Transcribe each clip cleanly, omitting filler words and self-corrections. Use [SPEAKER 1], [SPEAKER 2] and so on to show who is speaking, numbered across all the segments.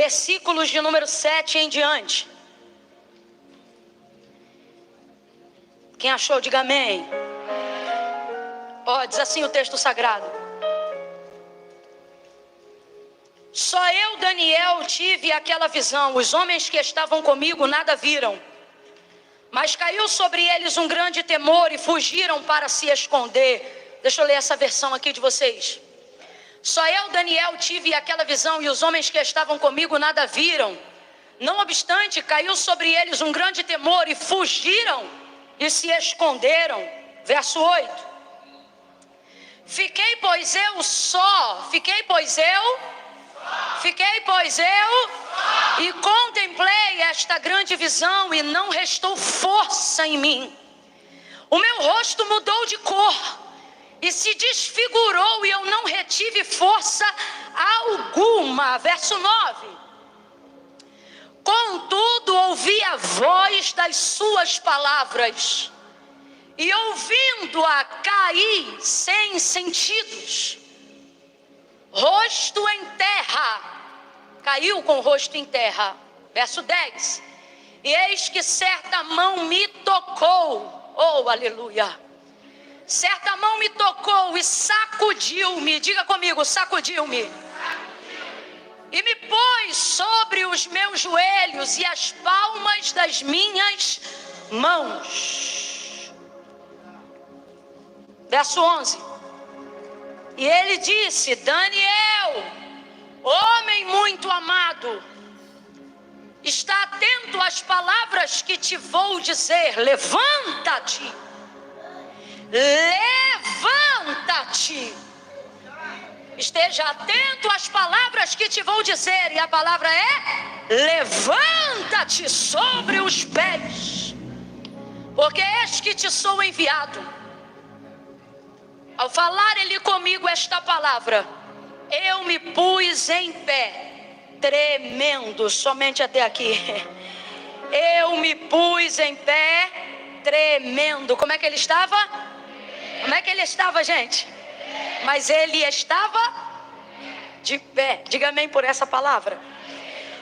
[SPEAKER 1] versículos de número 7 em diante. Quem achou, diga amém. Diz assim o texto sagrado: só eu, Daniel, tive aquela visão. Os homens que estavam comigo nada viram, mas caiu sobre eles um grande temor e fugiram para se esconder. Deixa eu ler essa versão aqui de vocês. Só eu, Daniel, tive aquela visão e os homens que estavam comigo nada viram. Não obstante, caiu sobre eles um grande temor e fugiram e se esconderam. Verso 8. Fiquei, pois eu, e contemplei esta grande visão, e não restou força em mim. O meu rosto mudou de cor e se desfigurou, e eu não retive força alguma. Verso 9. Contudo, ouvi a voz das suas palavras, e ouvindo-a caí sem sentidos, rosto em terra. Caiu com o rosto em terra. Verso 10. E eis que certa mão me tocou. Oh, aleluia. Certa mão me tocou e sacudiu-me. Diga comigo, sacudiu-me. E me pôs sobre os meus joelhos e as palmas das minhas mãos. Verso 11. E ele disse: Daniel, homem muito amado, está atento às palavras que te vou dizer. Levanta-te. Levanta-te. Esteja atento às palavras que te vou dizer. E a palavra é: levanta-te sobre os pés, porque eis que te sou enviado. Ao falar ele comigo esta palavra, eu me pus em pé, tremendo. Somente até aqui. Eu me pus em pé, tremendo. Como é que ele estava? Como é que ele estava, gente? Mas ele estava de pé. Diga amém por essa palavra.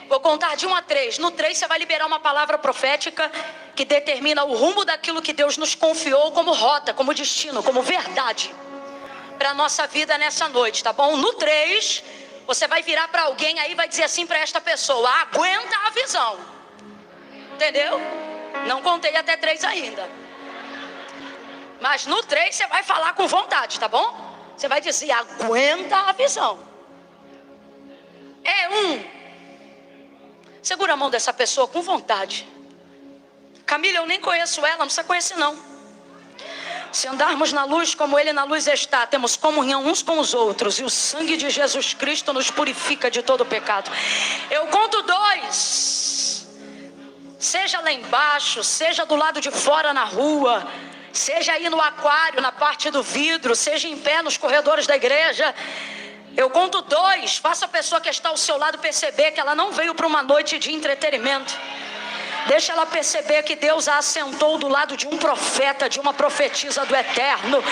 [SPEAKER 1] Vou contar de 1 a 3. No 3 você vai liberar uma palavra profética que determina o rumo daquilo que Deus nos confiou como rota, como destino, como verdade para a nossa vida nessa noite, tá bom? No 3, você vai virar para alguém aí e vai dizer assim para esta pessoa: aguenta a visão. Entendeu? Não contei até 3 ainda. Mas no 3 você vai falar com vontade, tá bom? Você vai dizer: aguenta a visão. É 1. Segura a mão dessa pessoa com vontade. Camila, eu nem conheço ela, não precisa conhecer não. Se andarmos na luz como Ele na luz está, temos comunhão uns com os outros, e o sangue de Jesus Cristo nos purifica de todo pecado. Eu conto 2. Seja lá embaixo, seja do lado de fora na rua, seja aí no aquário, na parte do vidro, seja em pé nos corredores da igreja. Eu conto 2. Faça a pessoa que está ao seu lado perceber que ela não veio para uma noite de entretenimento. Deixa ela perceber que Deus a assentou do lado de um profeta, de uma profetisa do eterno.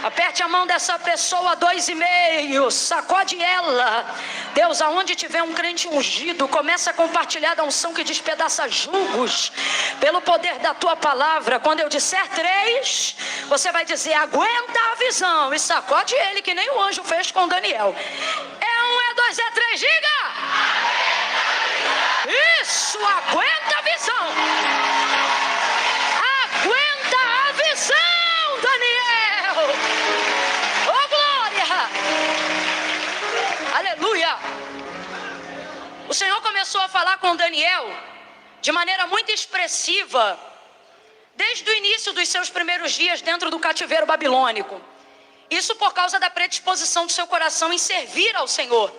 [SPEAKER 1] Aperte a mão dessa pessoa, 2,5. Sacode ela. Deus, aonde tiver um crente ungido, começa a compartilhar da unção que despedaça julgos, pelo poder da tua palavra. Quando eu disser 3, você vai dizer: aguenta a visão, e sacode ele, que nem o anjo fez com Daniel. É 1, é 2, é 3, diga! Isso, aguenta a visão. Aguenta a visão, Daniel. Oh, glória. Aleluia. O Senhor começou a falar com Daniel de maneira muito expressiva, desde o início dos seus primeiros dias dentro do cativeiro babilônico. Isso por causa da predisposição do seu coração em servir ao Senhor.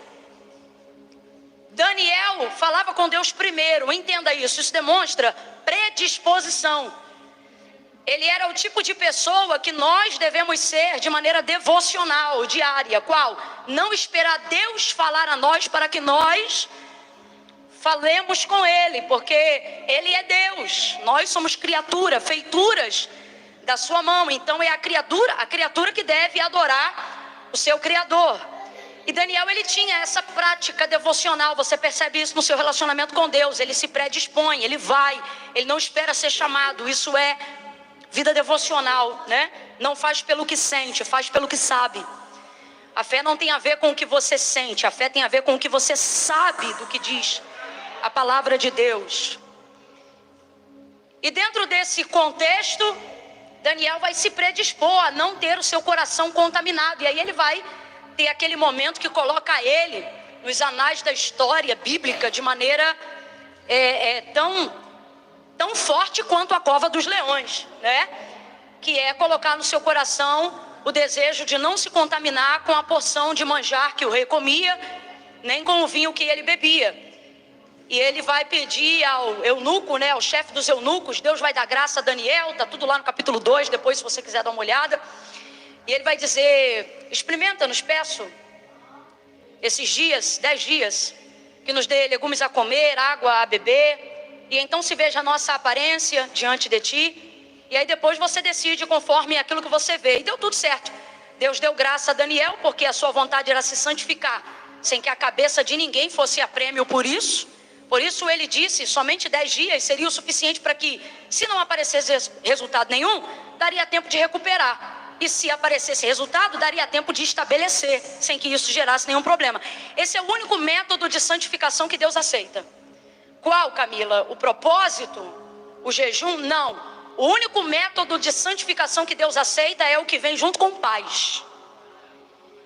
[SPEAKER 1] Daniel falava com Deus primeiro, entenda isso. Isso demonstra predisposição. Ele era o tipo de pessoa que nós devemos ser de maneira devocional, diária. Qual? Não esperar Deus falar a nós para que nós falemos com Ele, porque Ele é Deus. Nós somos criatura, feituras da sua mão. Então é a criatura que deve adorar o seu Criador. E Daniel, ele tinha essa prática devocional. Você percebe isso no seu relacionamento com Deus. Ele se predispõe, ele vai, ele não espera ser chamado. Isso é vida devocional, né? Não faz pelo que sente, faz pelo que sabe. A fé não tem a ver com o que você sente, a fé tem a ver com o que você sabe do que diz a palavra de Deus. E dentro desse contexto, Daniel vai se predispor a não ter o seu coração contaminado. E aí ele vai ter aquele momento que coloca ele nos anais da história bíblica de maneira tão forte quanto a cova dos leões, né? Que é colocar no seu coração o desejo de não se contaminar com a porção de manjar que o rei comia, nem com o vinho que ele bebia. E ele vai pedir ao eunuco, né, ao chefe dos eunucos, Deus vai dar graça a Daniel, está tudo lá no capítulo 2, depois se você quiser dar uma olhada. E ele vai dizer, experimenta, nos peço, esses dias, 10 dias, que nos dê legumes a comer, água a beber, e então se veja a nossa aparência diante de ti. E aí depois você decide conforme aquilo que você vê. E deu tudo certo. Deus deu graça a Daniel, porque a sua vontade era se santificar, sem que a cabeça de ninguém fosse a prêmio por isso. Por isso ele disse, somente 10 dias seria o suficiente para que, se não aparecesse resultado nenhum, daria tempo de recuperar. E se aparecesse resultado, daria tempo de estabelecer, sem que isso gerasse nenhum problema. Esse é o único método de santificação que Deus aceita. Qual, Camila? O propósito? O jejum? Não. O único método de santificação que Deus aceita é o que vem junto com paz.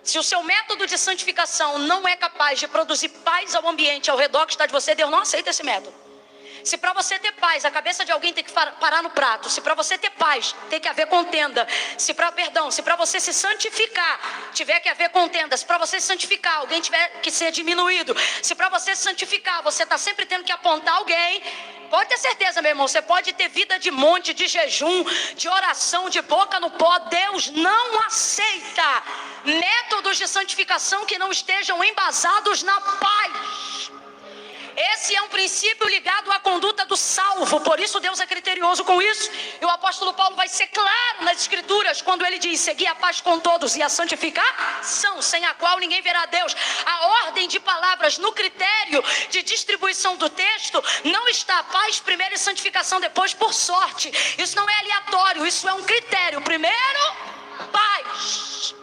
[SPEAKER 1] Se o seu método de santificação não é capaz de produzir paz ao ambiente ao redor que está de você, Deus não aceita esse método. Se para você ter paz, a cabeça de alguém tem que parar no prato. Se para você ter paz, tem que haver contenda. Se para você se santificar, tiver que haver contenda. Se para você se santificar, alguém tiver que ser diminuído. Se para você se santificar, você está sempre tendo que apontar alguém. Pode ter certeza, meu irmão, você pode ter vida de monte, de jejum, de oração, de boca no pó. Deus não aceita métodos de santificação que não estejam embasados na paz. Esse é um princípio ligado à conduta do salvo. Por isso Deus é criterioso com isso. E o apóstolo Paulo vai ser claro nas escrituras quando ele diz, seguir a paz com todos e a santificação, sem a qual ninguém verá Deus. A ordem de palavras no critério de distribuição do texto não está paz primeiro e santificação depois por sorte. Isso não é aleatório, isso é um critério. Primeiro, paz.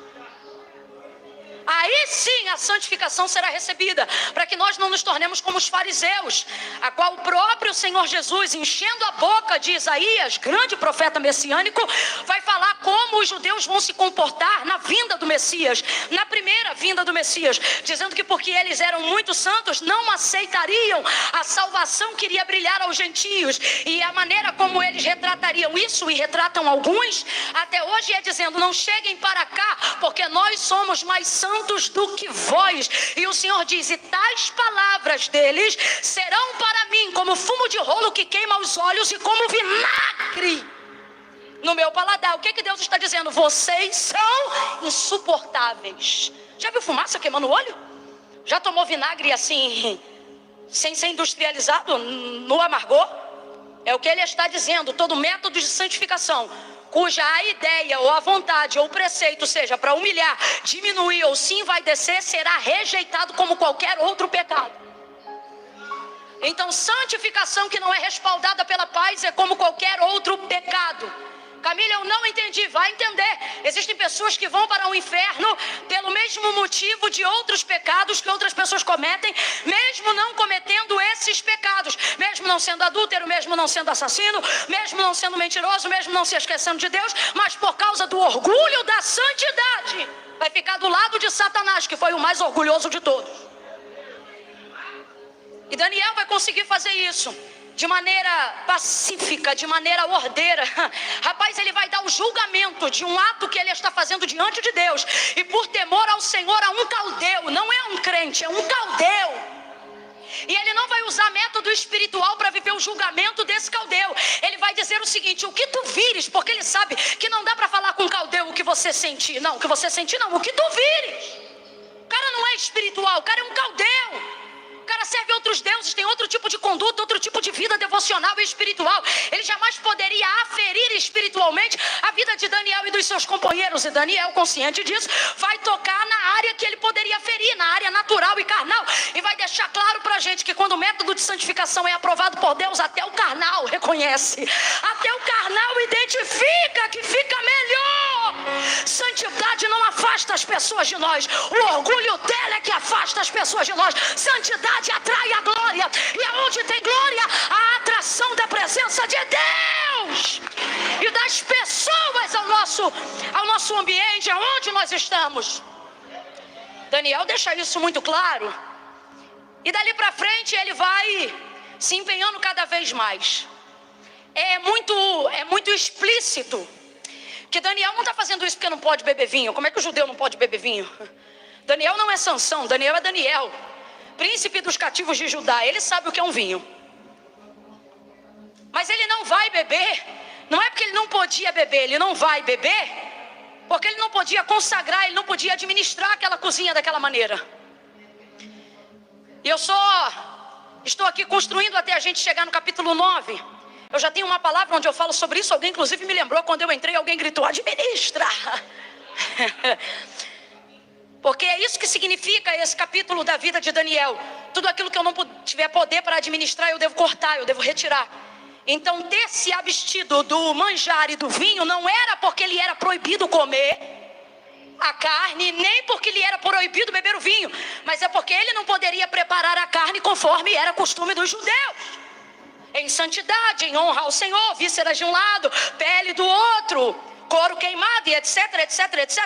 [SPEAKER 1] Aí sim a santificação será recebida, para que nós não nos tornemos como os fariseus, a qual o próprio Senhor Jesus, enchendo a boca de Isaías, grande profeta messiânico, vai falar como os judeus vão se comportar na vinda do Messias, na primeira vinda do Messias, dizendo que porque eles eram muito santos, não aceitariam a salvação que iria brilhar aos gentios. E a maneira como eles retratariam isso, e retratam alguns, até hoje é dizendo, não cheguem para cá, porque nós somos mais santos do que vós. E o Senhor diz, e tais palavras deles serão para mim como fumo de rolo que queima os olhos e como vinagre no meu paladar. O que Deus está dizendo? Vocês são insuportáveis. Já viu fumaça queimando o olho? Já tomou vinagre assim, sem ser industrializado, no amargor? É o que ele está dizendo. Todo método de santificação cuja a ideia ou a vontade ou o preceito seja para humilhar, diminuir ou se envaidecer, será rejeitado como qualquer outro pecado. Então santificação que não é respaldada pela paz é como qualquer outro pecado. Camila, eu não entendi. Vai entender. Existem pessoas que vão para o inferno pelo mesmo motivo de outros pecados que outras pessoas cometem, mesmo não cometendo esses pecados, mesmo não sendo adúltero, mesmo não sendo assassino, mesmo não sendo mentiroso, mesmo não se esquecendo de Deus, mas por causa do orgulho da santidade, vai ficar do lado de Satanás, que foi o mais orgulhoso de todos. E Daniel vai conseguir fazer isso de maneira pacífica, de maneira ordeira. Rapaz, ele vai dar o julgamento de um ato que ele está fazendo diante de Deus. E por temor ao Senhor, a um caldeu. Não é um crente, é um caldeu. E ele não vai usar método espiritual para viver o julgamento desse caldeu. Ele vai dizer o seguinte, o que tu vires, porque ele sabe que não dá para falar com o caldeu o que você sentir. Não, o que você sentir não, o que tu vires. O cara não é espiritual, o cara é um caldeu. O cara serve outros deuses, tem outro tipo de conduta, outro tipo de vida devocional e espiritual. Ele jamais poderia aferir espiritualmente a vida de Daniel e dos seus companheiros. E Daniel, consciente disso, vai tocar na área que ele poderia aferir natural e carnal. E vai deixar claro pra gente que quando o método de santificação é aprovado por Deus, até o carnal reconhece. Até o carnal identifica que fica melhor. Santidade não afasta as pessoas de nós. O orgulho dela é que afasta as pessoas de nós. Santidade atrai a glória. E aonde tem glória, a atração da presença de Deus e das pessoas ao nosso ambiente, aonde nós estamos. Daniel deixa isso muito claro. E dali para frente ele vai se empenhando cada vez mais. É muito explícito que Daniel não está fazendo isso porque não pode beber vinho. Como é que o judeu não pode beber vinho? Daniel não é Sansão, Daniel é Daniel, príncipe dos cativos de Judá. Ele sabe o que é um vinho. Mas ele não vai beber. Não é porque ele não podia beber, ele não vai beber porque ele não podia consagrar, ele não podia administrar aquela cozinha daquela maneira. E eu só estou aqui construindo até a gente chegar no capítulo 9. Eu já tenho uma palavra onde eu falo sobre isso. Alguém inclusive me lembrou, quando eu entrei, alguém gritou: administra. Porque é isso que significa esse capítulo da vida de Daniel. Tudo aquilo que eu não tiver poder para administrar, eu devo cortar, eu devo retirar. Então ter se abstido do manjar e do vinho não era porque lhe era proibido comer a carne, nem porque lhe era proibido beber o vinho, mas é porque ele não poderia preparar a carne conforme era costume dos judeus, em santidade, em honra ao Senhor, vísceras de um lado, pele do outro, couro queimado e etc, etc, etc.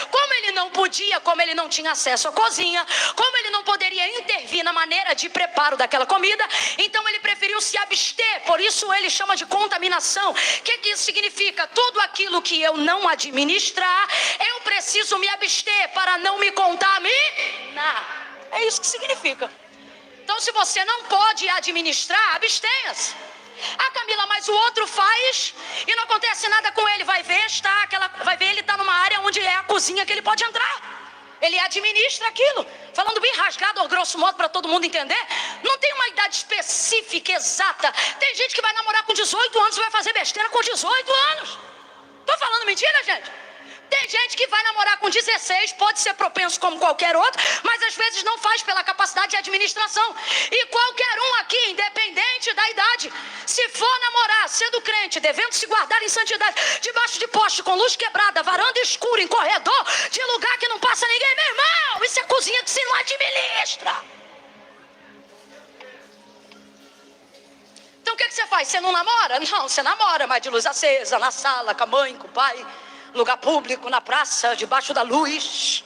[SPEAKER 1] Como ele não podia, como ele não tinha acesso à cozinha, como ele não poderia intervir na maneira de preparo daquela comida, então ele preferiu se abster. Por isso ele chama de contaminação. O que isso significa? Tudo aquilo que eu não administrar, eu preciso me abster para não me contaminar. É isso que significa. Então, se você não pode administrar, abstenha-se. Ah, Camila, mas o outro faz e não acontece nada com ele. Vai ver, ele está numa área onde é a cozinha que ele pode entrar. Ele administra aquilo. Falando bem rasgado, ou grosso modo, para todo mundo entender, não tem uma idade específica, exata. Tem gente que vai namorar com 18 anos e vai fazer besteira com 18 anos. Estou falando mentira, gente? Tem gente que vai namorar com 16, pode ser propenso como qualquer outro, mas às vezes não faz pela capacidade de administração. E qualquer um aqui, independente da idade, se for namorar, sendo crente, devendo se guardar em santidade, debaixo de poste, com luz quebrada, varanda escura, em corredor, de lugar que não passa ninguém, meu irmão, isso é cozinha que você não administra. Então o que você faz? Você não namora? Não, você namora, mas de luz acesa, na sala, com a mãe, com o pai, lugar público, na praça, debaixo da luz.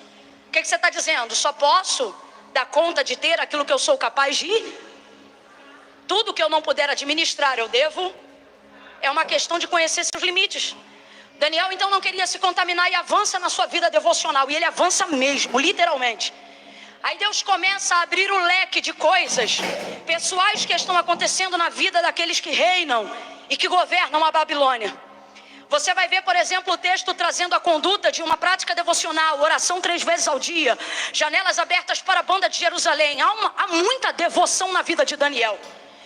[SPEAKER 1] O que você está dizendo? Só posso dar conta de ter aquilo que eu sou capaz de ir? Tudo que eu não puder administrar, eu devo? É uma questão de conhecer seus limites. Daniel então não queria se contaminar e avança na sua vida devocional. E ele avança mesmo, literalmente. Aí Deus começa a abrir o leque de coisas pessoais que estão acontecendo na vida daqueles que reinam e que governam a Babilônia. Você vai ver, por exemplo, o texto trazendo a conduta de uma prática devocional, oração 3 vezes ao dia, janelas abertas para a banda de Jerusalém. Há muita devoção na vida de Daniel.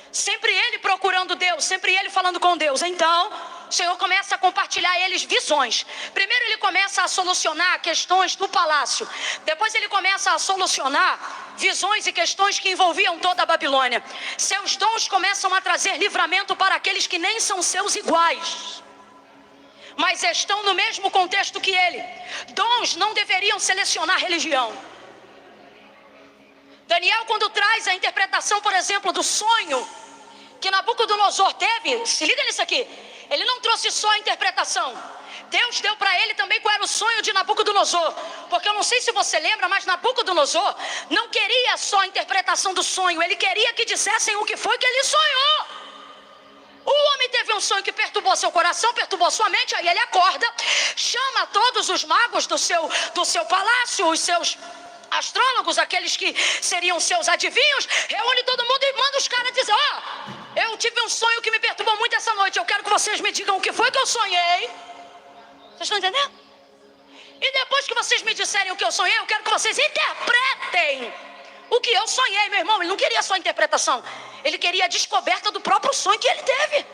[SPEAKER 1] Sempre ele procurando Deus, sempre ele falando com Deus. Então, o Senhor começa a compartilhar a eles visões. Primeiro ele começa a solucionar questões do palácio. Depois ele começa a solucionar visões e questões que envolviam toda a Babilônia. Seus dons começam a trazer livramento para aqueles que nem são seus iguais, mas estão no mesmo contexto que ele. Dons não deveriam selecionar religião. Daniel, quando traz a interpretação, por exemplo, do sonho que Nabucodonosor teve, se liga nisso aqui, ele não trouxe só a interpretação. Deus deu para ele também qual era o sonho de Nabucodonosor. Porque eu não sei se você lembra, mas Nabucodonosor não queria só a interpretação do sonho, ele queria que dissessem o que foi que ele sonhou. O homem teve um sonho que perturbou seu coração, perturbou sua mente. Aí ele acorda, chama todos os magos do seu palácio, os seus astrólogos, aqueles que seriam seus adivinhos, reúne todo mundo e manda os caras dizer: eu tive um sonho que me perturbou muito essa noite, eu quero que vocês me digam o que foi que eu sonhei. Vocês estão entendendo? E depois que vocês me disserem o que eu sonhei, eu quero que vocês interpretem o que eu sonhei. Meu irmão, ele não queria só a interpretação, ele queria a descoberta do próprio sonho que ele teve.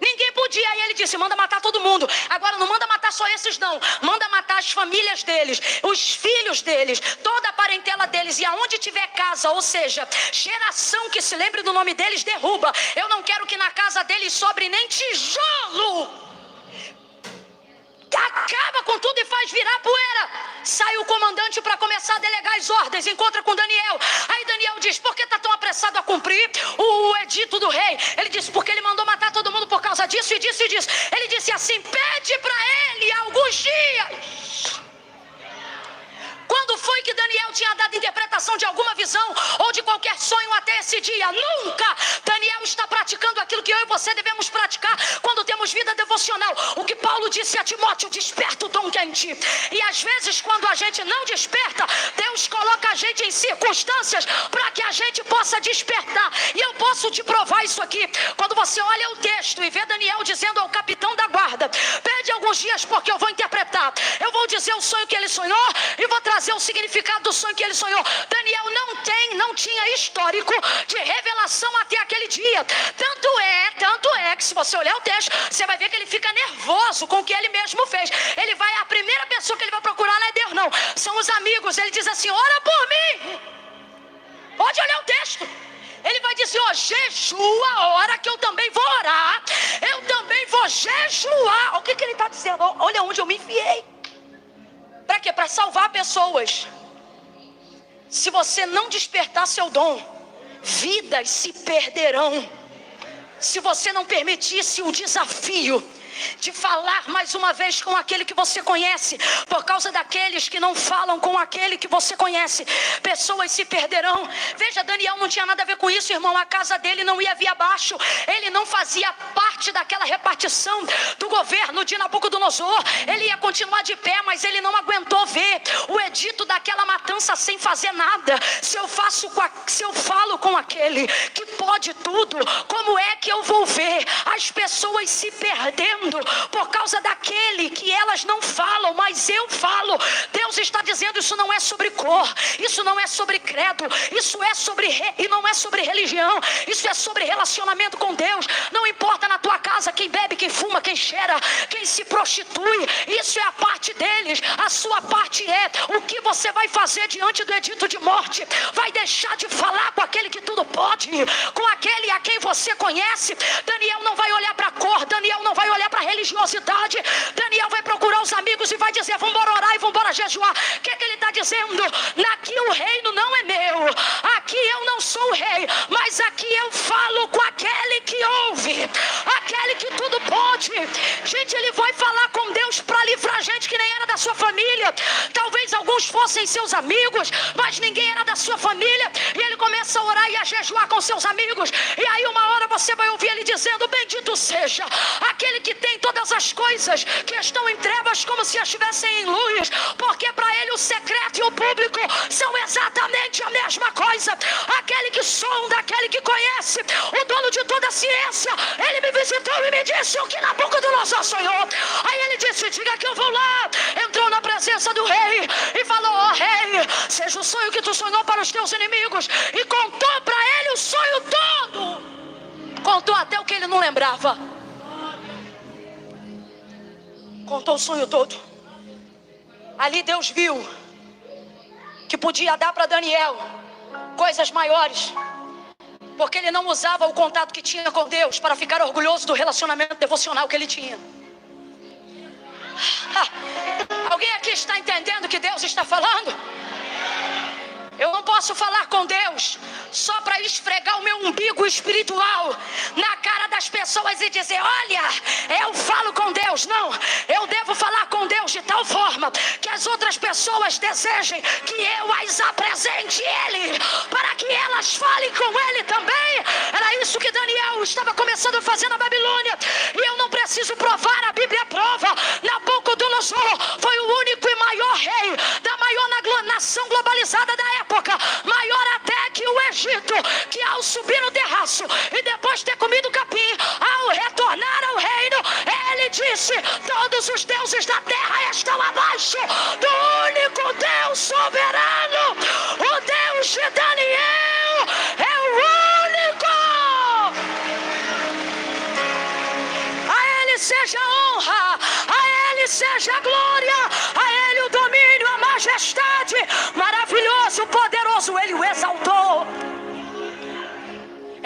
[SPEAKER 1] Ninguém podia. Aí ele disse: manda matar todo mundo. Agora não manda matar só esses não. Manda matar as famílias deles, os filhos deles, toda a parentela deles. E aonde tiver casa, ou seja, geração que se lembre do nome deles, derruba. Eu não quero que na casa deles sobre nem tijolo. Acaba com tudo e faz virar poeira. Sai o comandante para começar a delegar as ordens. Encontra com Daniel. Aí Daniel diz: por que está tão apressado a cumprir o edito do rei? Ele disse: porque ele mandou matar todo mundo por causa disso e disso e disso. Ele disse assim: pede para ele alguns dias. Quando foi que Daniel tinha dado interpretação de alguma visão ou de qualquer sonho até esse dia? Nunca! Daniel está praticando aquilo que eu e você devemos praticar quando temos vida devocional. O que Paulo disse a Timóteo: desperta o dom que é em ti. E às vezes quando a gente não desperta, Deus coloca a gente em circunstâncias para que a gente possa despertar. E eu posso te provar isso aqui. Quando você olha o texto e vê Daniel dizendo ao capitão da guarda: pede alguns dias porque eu vou interpretar. Eu vou dizer o sonho que ele sonhou e vou trazer o significado do sonho que ele sonhou. Daniel não tinha histórico de revelação até aquele dia. Tanto é que se você olhar o texto, você vai ver que ele fica nervoso com o que ele mesmo fez. A primeira pessoa que ele vai procurar não é Deus não, são os amigos. Ele diz assim: ora por mim. Pode olhar o texto. Ele vai dizer: ó, jejua a hora que eu também vou orar. Eu também vou jejuar. O que ele está dizendo? Olha onde eu me enfiei. Para quê? Para salvar pessoas. Se você não despertar seu dom, vidas se perderão. Se você não permitisse o desafio de falar mais uma vez com aquele que você conhece, por causa daqueles que não falam com aquele que você conhece, pessoas se perderão. Veja, Daniel não tinha nada a ver com isso, irmão. A casa dele não ia vir abaixo. Ele não fazia parte daquela repartição do governo de Nabucodonosor. Ele ia continuar de pé, mas ele não aguentou ver o edito daquela matança sem fazer nada. Se eu falo com aquele que pode tudo, como é que eu vou ver as pessoas se perdendo por causa daquele que elas não falam, mas eu falo? Deus está dizendo: isso não é sobre cor, isso não é sobre credo, isso é sobre e não é sobre religião, isso é sobre relacionamento com Deus. Não importa na tua casa quem bebe, quem fuma, quem cheira, quem se prostitui, isso é a parte deles. A sua parte é o que você vai fazer diante do edito de morte. Vai deixar de falar com aquele que tudo pode, com aquele a quem você conhece. Daniel não vai olhar para a cor, Daniel não vai olhar para a religiosidade. Daniel vai procurar os amigos e vai dizer: vamos orar e vamos jejuar. O que ele está dizendo? Aqui o reino não é meu, aqui eu não sou o rei, mas aqui eu falo com aquele que ouve, aquele que tudo pode. Gente, ele vai falar com Deus para livrar gente que nem era da sua família. Talvez alguns fossem seus amigos, mas ninguém era da sua família. E ele começa a orar e a jejuar com seus amigos. E aí uma hora você vai ouvir ele dizendo: bendito seja aquele que tem todas as coisas que estão em trevas como se estivessem em luz, porque para ele o secreto e o público são exatamente a mesma coisa. Aquele que sonda, aquele que conhece, o dono de toda a ciência, ele me visitou e me disse o que Nabucodonosor sonhou. Aí ele disse: diga que eu vou lá. Entrou na presença do rei e falou: ó rei, seja o sonho que tu sonhou para os teus inimigos. E contou para ele o sonho todo. Contou até o que ele não lembrava. Contou o sonho todo. Ali Deus viu que podia dar para Daniel coisas maiores, porque ele não usava o contato que tinha com Deus para ficar orgulhoso do relacionamento devocional que ele tinha. Alguém aqui está entendendo o que Deus está falando? Eu não posso falar com Deus só para esfregar o meu umbigo espiritual na cara das pessoas e dizer: olha, eu falo com Deus. Não, eu devo falar com Deus de tal forma que as outras pessoas desejem que eu as apresente Ele, para que elas falem com Ele também. Era isso que Daniel estava começando a fazer na Babilônia. E eu não preciso provar, a Bíblia prova. Nabucodonosor foi o único e maior rei da maior nação globalizada da época, maior até que o Egito, que ao subir no terraço e depois ter comido capim, ao retornar ao reino, ele disse: todos os deuses da terra estão abaixo do único Deus soberano. O Deus de Daniel é o único. seja a glória, a Ele o domínio, a majestade. Maravilhoso, poderoso, Ele o exaltou.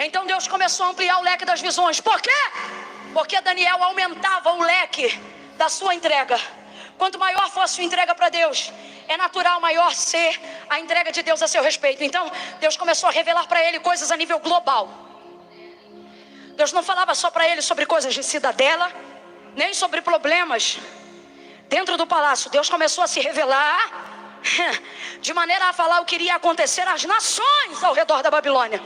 [SPEAKER 1] Então Deus começou a ampliar o leque das visões. Por quê? Porque Daniel aumentava o leque da sua entrega. Quanto maior fosse sua entrega para Deus, é natural maior ser a entrega de Deus a seu respeito. Então Deus começou a revelar para ele coisas a nível global. Deus não falava só para ele sobre coisas de cidadela, nem sobre problemas dentro do palácio. Deus começou a se revelar de maneira a falar o que iria acontecer às nações ao redor da Babilônia.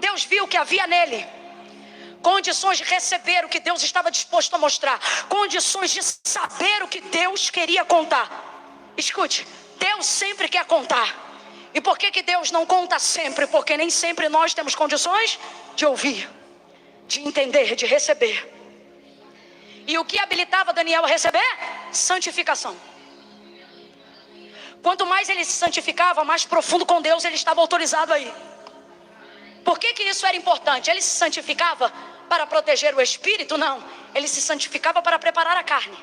[SPEAKER 1] Deus viu que havia nele condições de receber o que Deus estava disposto a mostrar, condições de saber o que Deus queria contar. Escute, Deus sempre quer contar. E por que Deus não conta sempre? Porque nem sempre nós temos condições de ouvir, de entender, de receber. E o que habilitava Daniel a receber? Santificação. Quanto mais ele se santificava, mais profundo com Deus ele estava autorizado a ir. Por que isso era importante? Ele se santificava para proteger o espírito? Não. Ele se santificava para preparar a carne,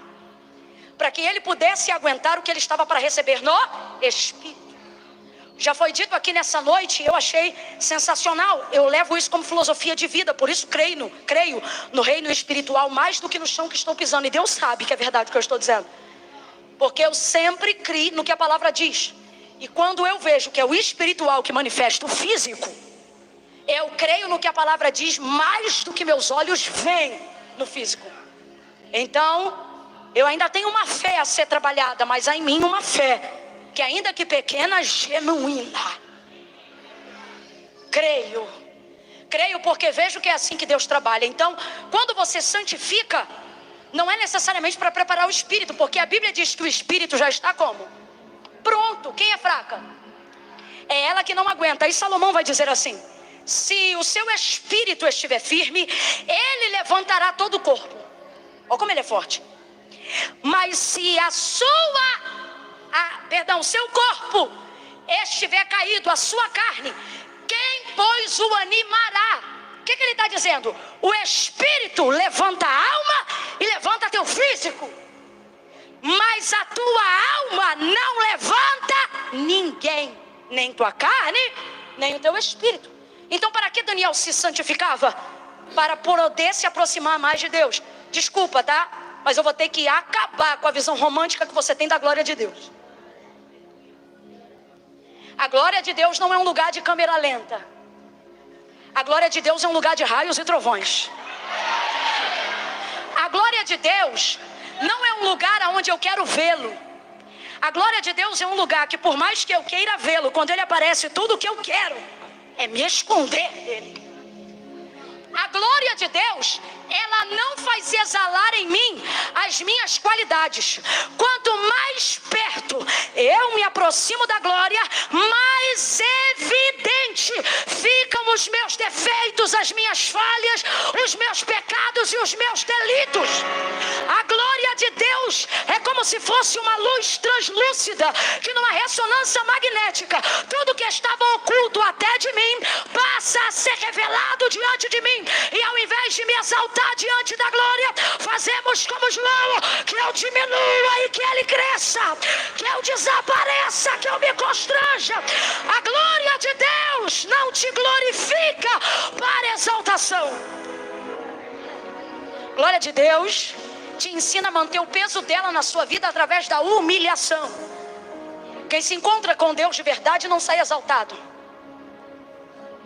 [SPEAKER 1] para que ele pudesse aguentar o que ele estava para receber no espírito. Já foi dito aqui nessa noite, eu achei sensacional. Eu levo isso como filosofia de vida. Por isso creio no reino espiritual mais do que no chão que estou pisando. E Deus sabe que é verdade o que eu estou dizendo, porque eu sempre criei no que a palavra diz. E quando eu vejo que é o espiritual que manifesta o físico, eu creio no que a palavra diz mais do que meus olhos veem no físico. Então, eu ainda tenho uma fé a ser trabalhada, mas há em mim uma fé que, ainda que pequena, genuína. Creio porque vejo que é assim que Deus trabalha. Então, quando você santifica, não é necessariamente para preparar o espírito, porque a Bíblia diz que o espírito já está como? Pronto. Quem é fraca? É ela que não aguenta. Aí Salomão vai dizer assim: se o seu espírito estiver firme, ele levantará todo o corpo. Olha como ele é forte. Mas se seu corpo estiver caído, a sua carne, quem pois o animará? O que ele está dizendo? O espírito levanta a alma e levanta teu físico, mas a tua alma não levanta ninguém, nem tua carne, nem o teu espírito. Então, para que Daniel se santificava? Para poder se aproximar mais de Deus. Desculpa, tá? Mas eu vou ter que acabar com a visão romântica que você tem da glória de Deus. A glória de Deus não é um lugar de câmera lenta. A glória de Deus é um lugar de raios e trovões. A glória de Deus não é um lugar onde eu quero vê-lo. A glória de Deus é um lugar que, por mais que eu queira vê-lo, quando ele aparece, tudo o que eu quero é me esconder dele. A glória de Deus, ela não faz exalar em mim as minhas qualidades. Quanto mais perto eu me aproximo da glória, mais evidente ficam os meus defeitos, as minhas falhas, os meus pecados e os meus delitos. A glória de Deus é como se fosse uma luz translúcida, que numa ressonância magnética, tudo que estava oculto até de mim passa a ser revelado diante de mim. E ao invés de me exaltar diante da glória, fazemos como João, que eu diminua e que ele cresça, que eu desapareça, que eu me constranja. A glória de Deus não te glorifica para exaltação. Glória de Deus te ensina a manter o peso dela na sua vida através da humilhação. Quem se encontra com Deus de verdade não sai exaltado,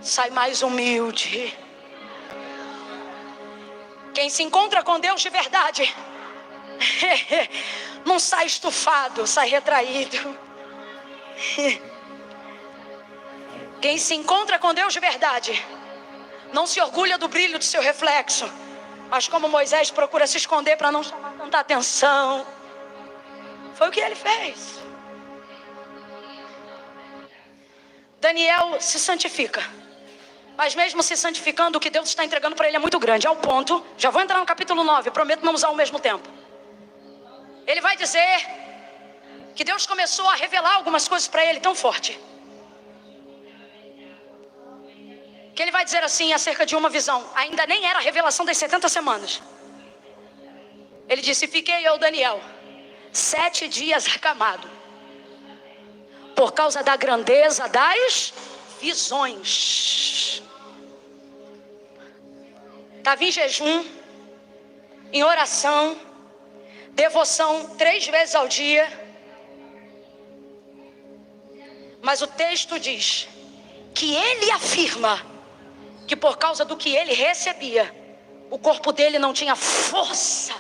[SPEAKER 1] sai mais humilde. Quem se encontra com Deus de verdade não sai estufado, sai retraído. Quem se encontra com Deus de verdade não se orgulha do brilho do seu reflexo, mas como Moisés procura se esconder para não chamar tanta atenção. Foi o que ele fez. Daniel se santifica, mas mesmo se santificando, o que Deus está entregando para ele é muito grande, ao ponto, já vou entrar no capítulo 9, prometo não usar ao mesmo tempo. Ele vai dizer que Deus começou a revelar algumas coisas para ele tão forte, que ele vai dizer assim acerca de uma visão. Ainda nem era a revelação das 70 semanas. Ele disse: fiquei eu, Daniel, 7 dias acamado, por causa da grandeza das visões. Estava em jejum, em oração, devoção 3 vezes ao dia. Mas o texto diz que ele afirma que por causa do que ele recebia, o corpo dele não tinha força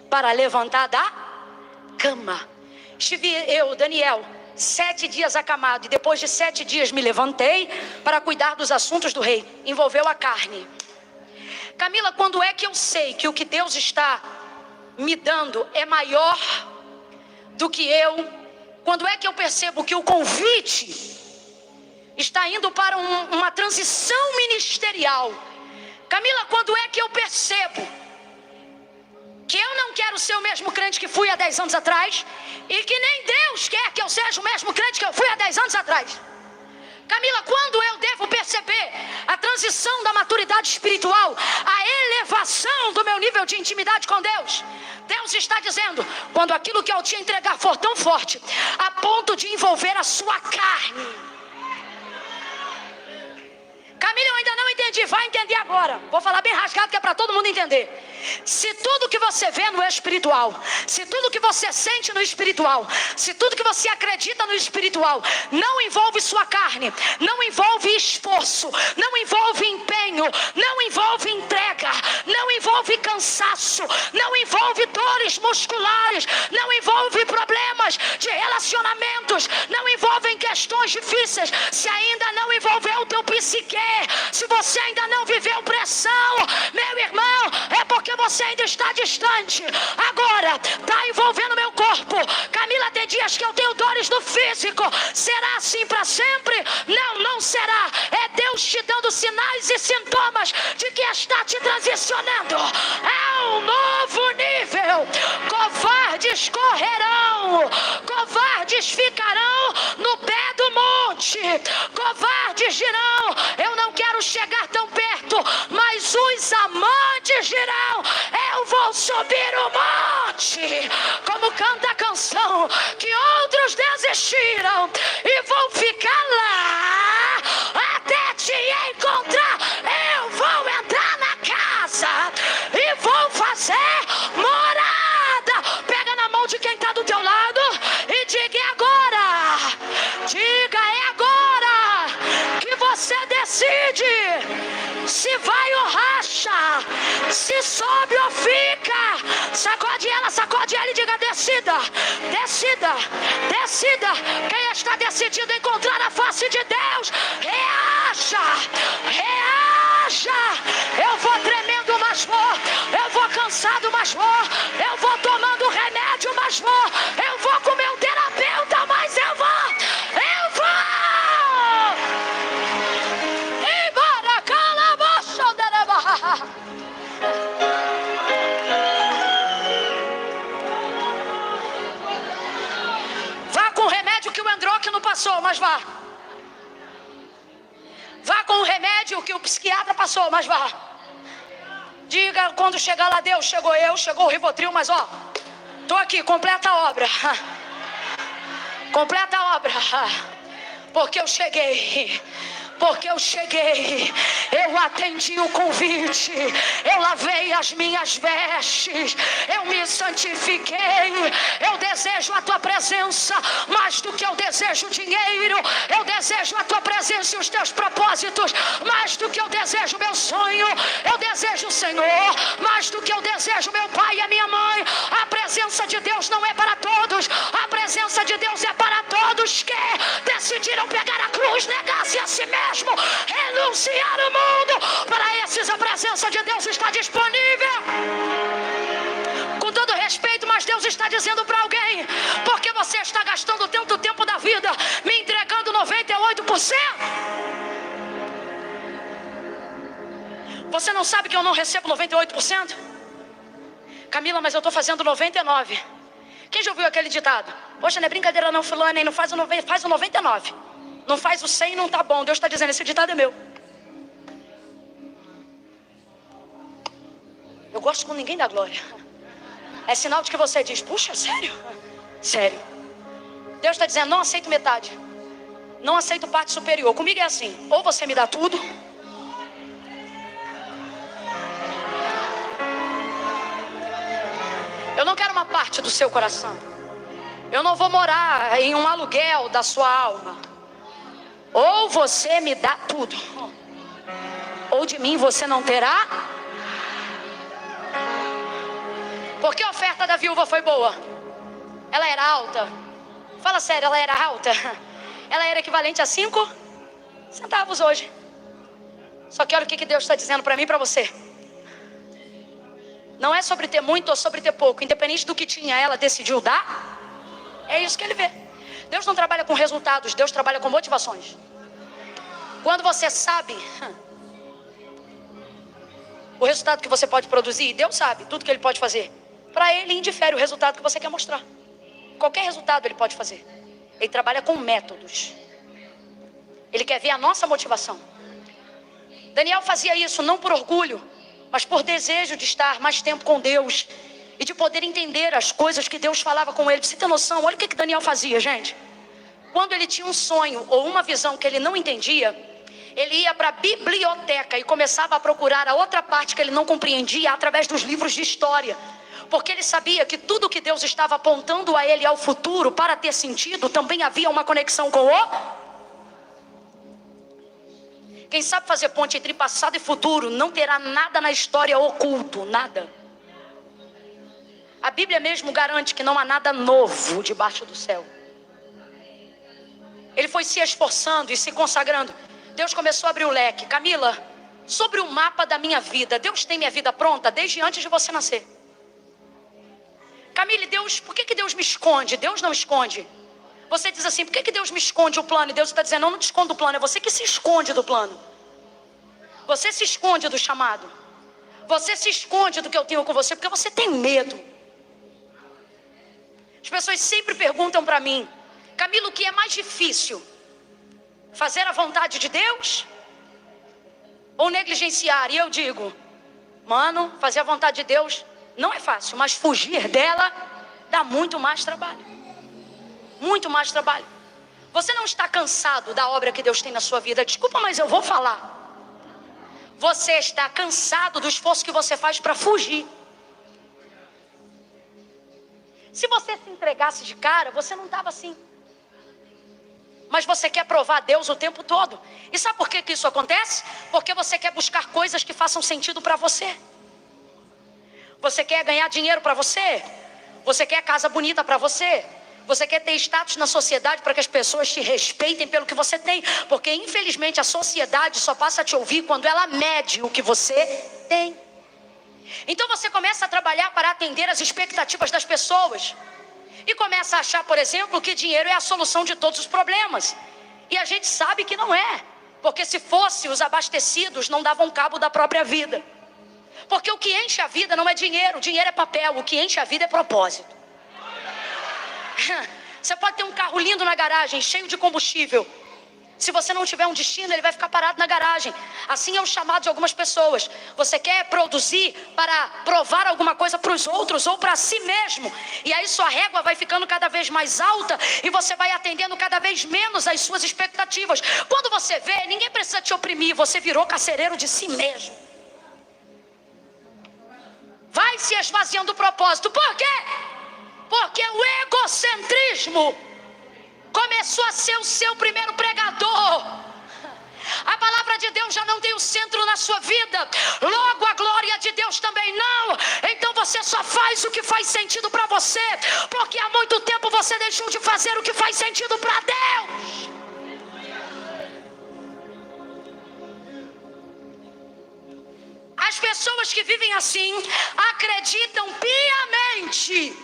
[SPEAKER 1] para levantar da cama. Estive eu, Daniel, 7 dias acamado, e depois de 7 dias me levantei para cuidar dos assuntos do rei. Envolveu a carne. Camila, quando é que eu sei que o que Deus está me dando é maior do que eu? Quando é que eu percebo que o convite está indo para uma transição ministerial? Camila, quando é que eu percebo que eu não quero ser o mesmo crente que fui há 10 anos atrás, e que nem Deus quer que eu seja o mesmo crente que eu fui há 10 anos atrás? Camila, quando eu devo perceber a transição da maturidade espiritual, a elevação do meu nível de intimidade com Deus? Deus está dizendo: quando aquilo que eu te entregar for tão forte, a ponto de envolver a sua carne. Camila, eu ainda não entendi, vai entender agora. Vou falar bem rasgado que é para todo mundo entender. Se tudo que você vê no espiritual, se tudo que você sente no espiritual, se tudo que você acredita no espiritual não envolve sua carne, não envolve esforço, não envolve empenho, não envolve entrega, não envolve cansaço, não envolve dores musculares, não envolve problemas de relacionamentos, não envolve questões difíceis, se ainda não envolveu o teu psique, se você ainda não viveu pressão, meu irmão, é porque você ainda está distante. Agora está envolvendo meu corpo. Camila, tem dias que eu tenho dores no físico. Será assim para sempre? Não, não será. É Deus te dando sinais e sintomas de que está te transicionando. É um novo nível. Covardes correrão, covardes ficarão no pé do monte, covardes dirão: eu não quero chegar tão perto, mas os amantes dirão: eu vou subir o monte. Como canta a canção, que outros desistiram e vão ficar lá até te encontrar. Eu vou entrar na casa e vou fazer morada. Pega na mão de quem está do teu lado e diga: é agora. Diga: é agora que você decide se vai ou racha, se sobe ou fica. Sacode ela e diga: decida, decida, decida. Quem está decidido a encontrar a face de Deus, reaja, reaja. Eu vou tremendo, mas vou. Eu vou cansado, mas vou. Eu vou tomando remédio, mas vou. Eu vou com meu terapeuta, mas eu vou. Eu vou. Embora calabocha dereba. Vá com o remédio que o endócrino passou, mas vá. Vá com o remédio que o psiquiatra passou, mas vá. Diga quando chegar lá: Deus, chegou eu, chegou o Rivotril, mas ó, tô aqui, completa a obra. Completa a obra. Porque eu cheguei. Porque eu cheguei, eu atendi o convite, eu lavei as minhas vestes, eu me santifiquei. Eu desejo a tua presença mais do que eu desejo dinheiro. Eu desejo a tua presença e os teus propósitos mais do que eu desejo meu sonho. Eu desejo o Senhor mais do que eu desejo meu pai e a minha mãe. A presença de Deus não é para todos, a presença de Deus é para todos que decidiram pegar a cruz, negar-se a si mesmo, renunciar o mundo. Para esses a presença de Deus está disponível. Com todo respeito, mas Deus está dizendo para alguém: porque você está gastando tanto tempo da vida me entregando 98%? Você não sabe que eu não recebo 98%? Camila, mas eu estou fazendo 99%. Quem já ouviu aquele ditado? Poxa, não é brincadeira não, fulano, hein? Não faz o 90, faz o 99. Não faz o 100, não tá bom. Deus está dizendo: esse ditado é meu. Eu gosto quando ninguém dá glória. É sinal de que você diz, puxa, sério? Sério. Deus está dizendo, não aceito metade. Não aceito parte superior. Comigo é assim, ou você me dá tudo, eu não quero uma parte do seu coração. Eu não vou morar em um aluguel da sua alma. Ou você me dá tudo, ou de mim você não terá. Porque a oferta da viúva foi boa. Ela era alta. Fala sério, ela era alta. Ela era equivalente a 5 centavos hoje. Só que olha o que Deus está dizendo para mim e para você. Não é sobre ter muito ou sobre ter pouco. Independente do que tinha, ela decidiu dar. É isso que ele vê. Deus não trabalha com resultados, Deus trabalha com motivações. Quando você sabe o resultado que você pode produzir, Deus sabe tudo que Ele pode fazer. Para Ele indifere o resultado que você quer mostrar. Qualquer resultado Ele pode fazer. Ele trabalha com métodos. Ele quer ver a nossa motivação. Daniel fazia isso não por orgulho, mas por desejo de estar mais tempo com Deus e de poder entender as coisas que Deus falava com ele. Pra você ter noção, olha o que Daniel fazia, gente. Quando ele tinha um sonho ou uma visão que ele não entendia, ele ia para a biblioteca e começava a procurar a outra parte que ele não compreendia através dos livros de história. Porque ele sabia que tudo que Deus estava apontando a ele ao futuro, para ter sentido, também havia uma conexão com o... Quem sabe fazer ponte entre passado e futuro não terá nada na história oculto, nada. A Bíblia mesmo garante que não há nada novo debaixo do céu. Ele foi se esforçando e se consagrando. Deus começou a abrir o leque. Camila, sobre o mapa da minha vida, Deus tem minha vida pronta desde antes de você nascer. Camila, Deus, por que Deus me esconde? Deus não esconde. Você diz assim, por que Deus me esconde o plano? E Deus está dizendo, não te esconde o plano, é você que se esconde do plano. Você se esconde do chamado. Você se esconde do que eu tenho com você, porque você tem medo. As pessoas sempre perguntam para mim, Camila, o que é mais difícil? Fazer a vontade de Deus? Ou negligenciar? E eu digo, mano, fazer a vontade de Deus não é fácil, mas fugir dela dá muito mais trabalho. Muito mais trabalho. Você não está cansado da obra que Deus tem na sua vida. Desculpa, mas eu vou falar. Você está cansado do esforço que você faz para fugir. Se você se entregasse de cara, você não estava assim. Mas você quer provar a Deus o tempo todo. E sabe por que isso acontece? Porque você quer buscar coisas que façam sentido para você. Você quer ganhar dinheiro para você? Você quer casa bonita para você? Você quer ter status na sociedade para que as pessoas te respeitem pelo que você tem? Porque infelizmente a sociedade só passa a te ouvir quando ela mede o que você tem. Então você começa a trabalhar para atender as expectativas das pessoas. E começa a achar, por exemplo, que dinheiro é a solução de todos os problemas. E a gente sabe que não é. Porque se fosse, os abastecidos não davam cabo da própria vida. Porque o que enche a vida não é dinheiro, dinheiro é papel. O que enche a vida é propósito. Você pode ter um carro lindo na garagem, cheio de combustível. Se você não tiver um destino, ele vai ficar parado na garagem. Assim é o chamado de algumas pessoas. Você quer produzir para provar alguma coisa para os outros ou para si mesmo. E aí sua régua vai ficando cada vez mais alta e você vai atendendo cada vez menos às suas expectativas. Quando você vê, ninguém precisa te oprimir. Você virou carcereiro de si mesmo. Vai se esvaziando do propósito. Por quê? Porque o egocentrismo começou a ser o seu primeiro pregador. A palavra de Deus já não tem o centro na sua vida. Logo a glória de Deus também não. Então você só faz o que faz sentido para você. Porque há muito tempo você deixou de fazer o que faz sentido para Deus. As pessoas que vivem assim acreditam piamente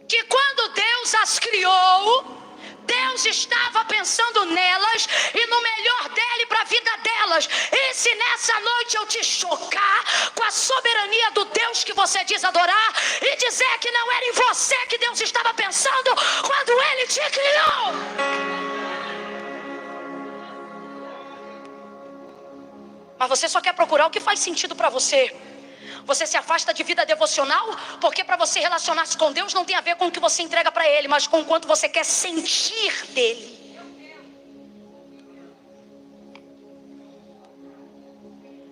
[SPEAKER 1] que quando Deus as criou, Deus estava pensando nelas e no melhor dele para a vida delas. E se nessa noite eu te chocar com a soberania do Deus que você diz adorar e dizer que não era em você que Deus estava pensando quando Ele te criou. Mas você só quer procurar o que faz sentido para você. Você se afasta de vida devocional porque para você relacionar-se com Deus não tem a ver com o que você entrega para Ele, mas com o quanto você quer sentir dele.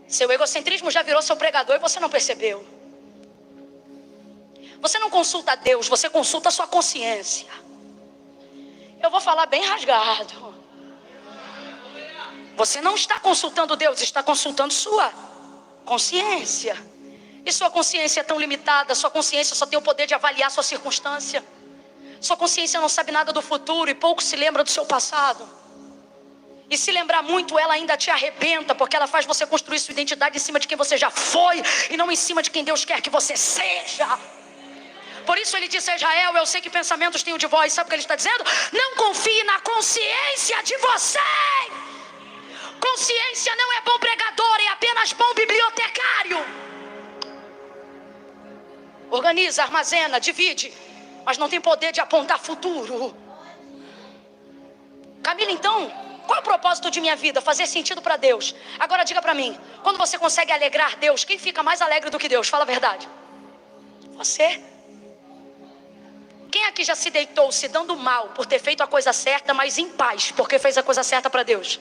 [SPEAKER 1] Seu egocentrismo já virou seu pregador e você não percebeu. Você não consulta Deus, você consulta a sua consciência. Eu vou falar bem rasgado. Você não está consultando Deus, está consultando sua consciência. E sua consciência é tão limitada, sua consciência só tem o poder de avaliar sua circunstância. Sua consciência não sabe nada do futuro e pouco se lembra do seu passado. E se lembrar muito, ela ainda te arrebenta, porque ela faz você construir sua identidade em cima de quem você já foi e não em cima de quem Deus quer que você seja. Por isso ele disse a Israel: eu sei que pensamentos tenho de vós. Sabe o que ele está dizendo? Não confie na consciência de vocês. Consciência não é bom pregador, é apenas bom bibliotecário. Organiza, armazena, divide, mas não tem poder de apontar futuro. Camila, então, qual é o propósito de minha vida? Fazer sentido para Deus. Agora diga para mim, quando você consegue alegrar Deus, quem fica mais alegre do que Deus? Fala a verdade. Você. Quem aqui já se deitou se dando mal por ter feito a coisa certa, mas em paz porque fez a coisa certa para Deus?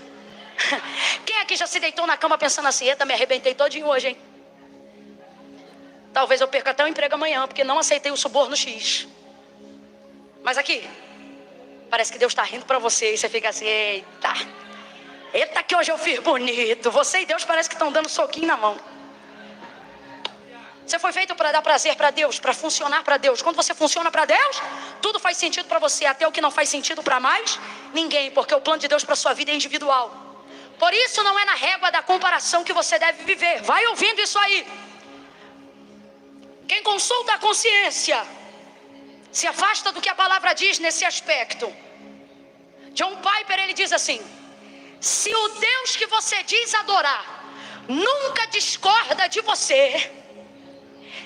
[SPEAKER 1] Quem aqui já se deitou na cama pensando assim: eita, me arrebentei todinho hoje, hein? Talvez eu perca até o emprego amanhã porque não aceitei o suborno X. Mas aqui, parece que Deus está rindo para você e você fica assim: eita que hoje eu fiz bonito. Você e Deus parece que estão dando soquinho na mão. Você foi feito para dar prazer para Deus, para funcionar para Deus. Quando você funciona para Deus, tudo faz sentido para você, até o que não faz sentido para mais ninguém, porque o plano de Deus para sua vida é individual. Por isso não é na régua da comparação que você deve viver. Vai ouvindo isso aí. Quem consulta a consciência se afasta do que a palavra diz nesse aspecto. John Piper, ele diz assim: se o Deus que você diz adorar nunca discorda de você,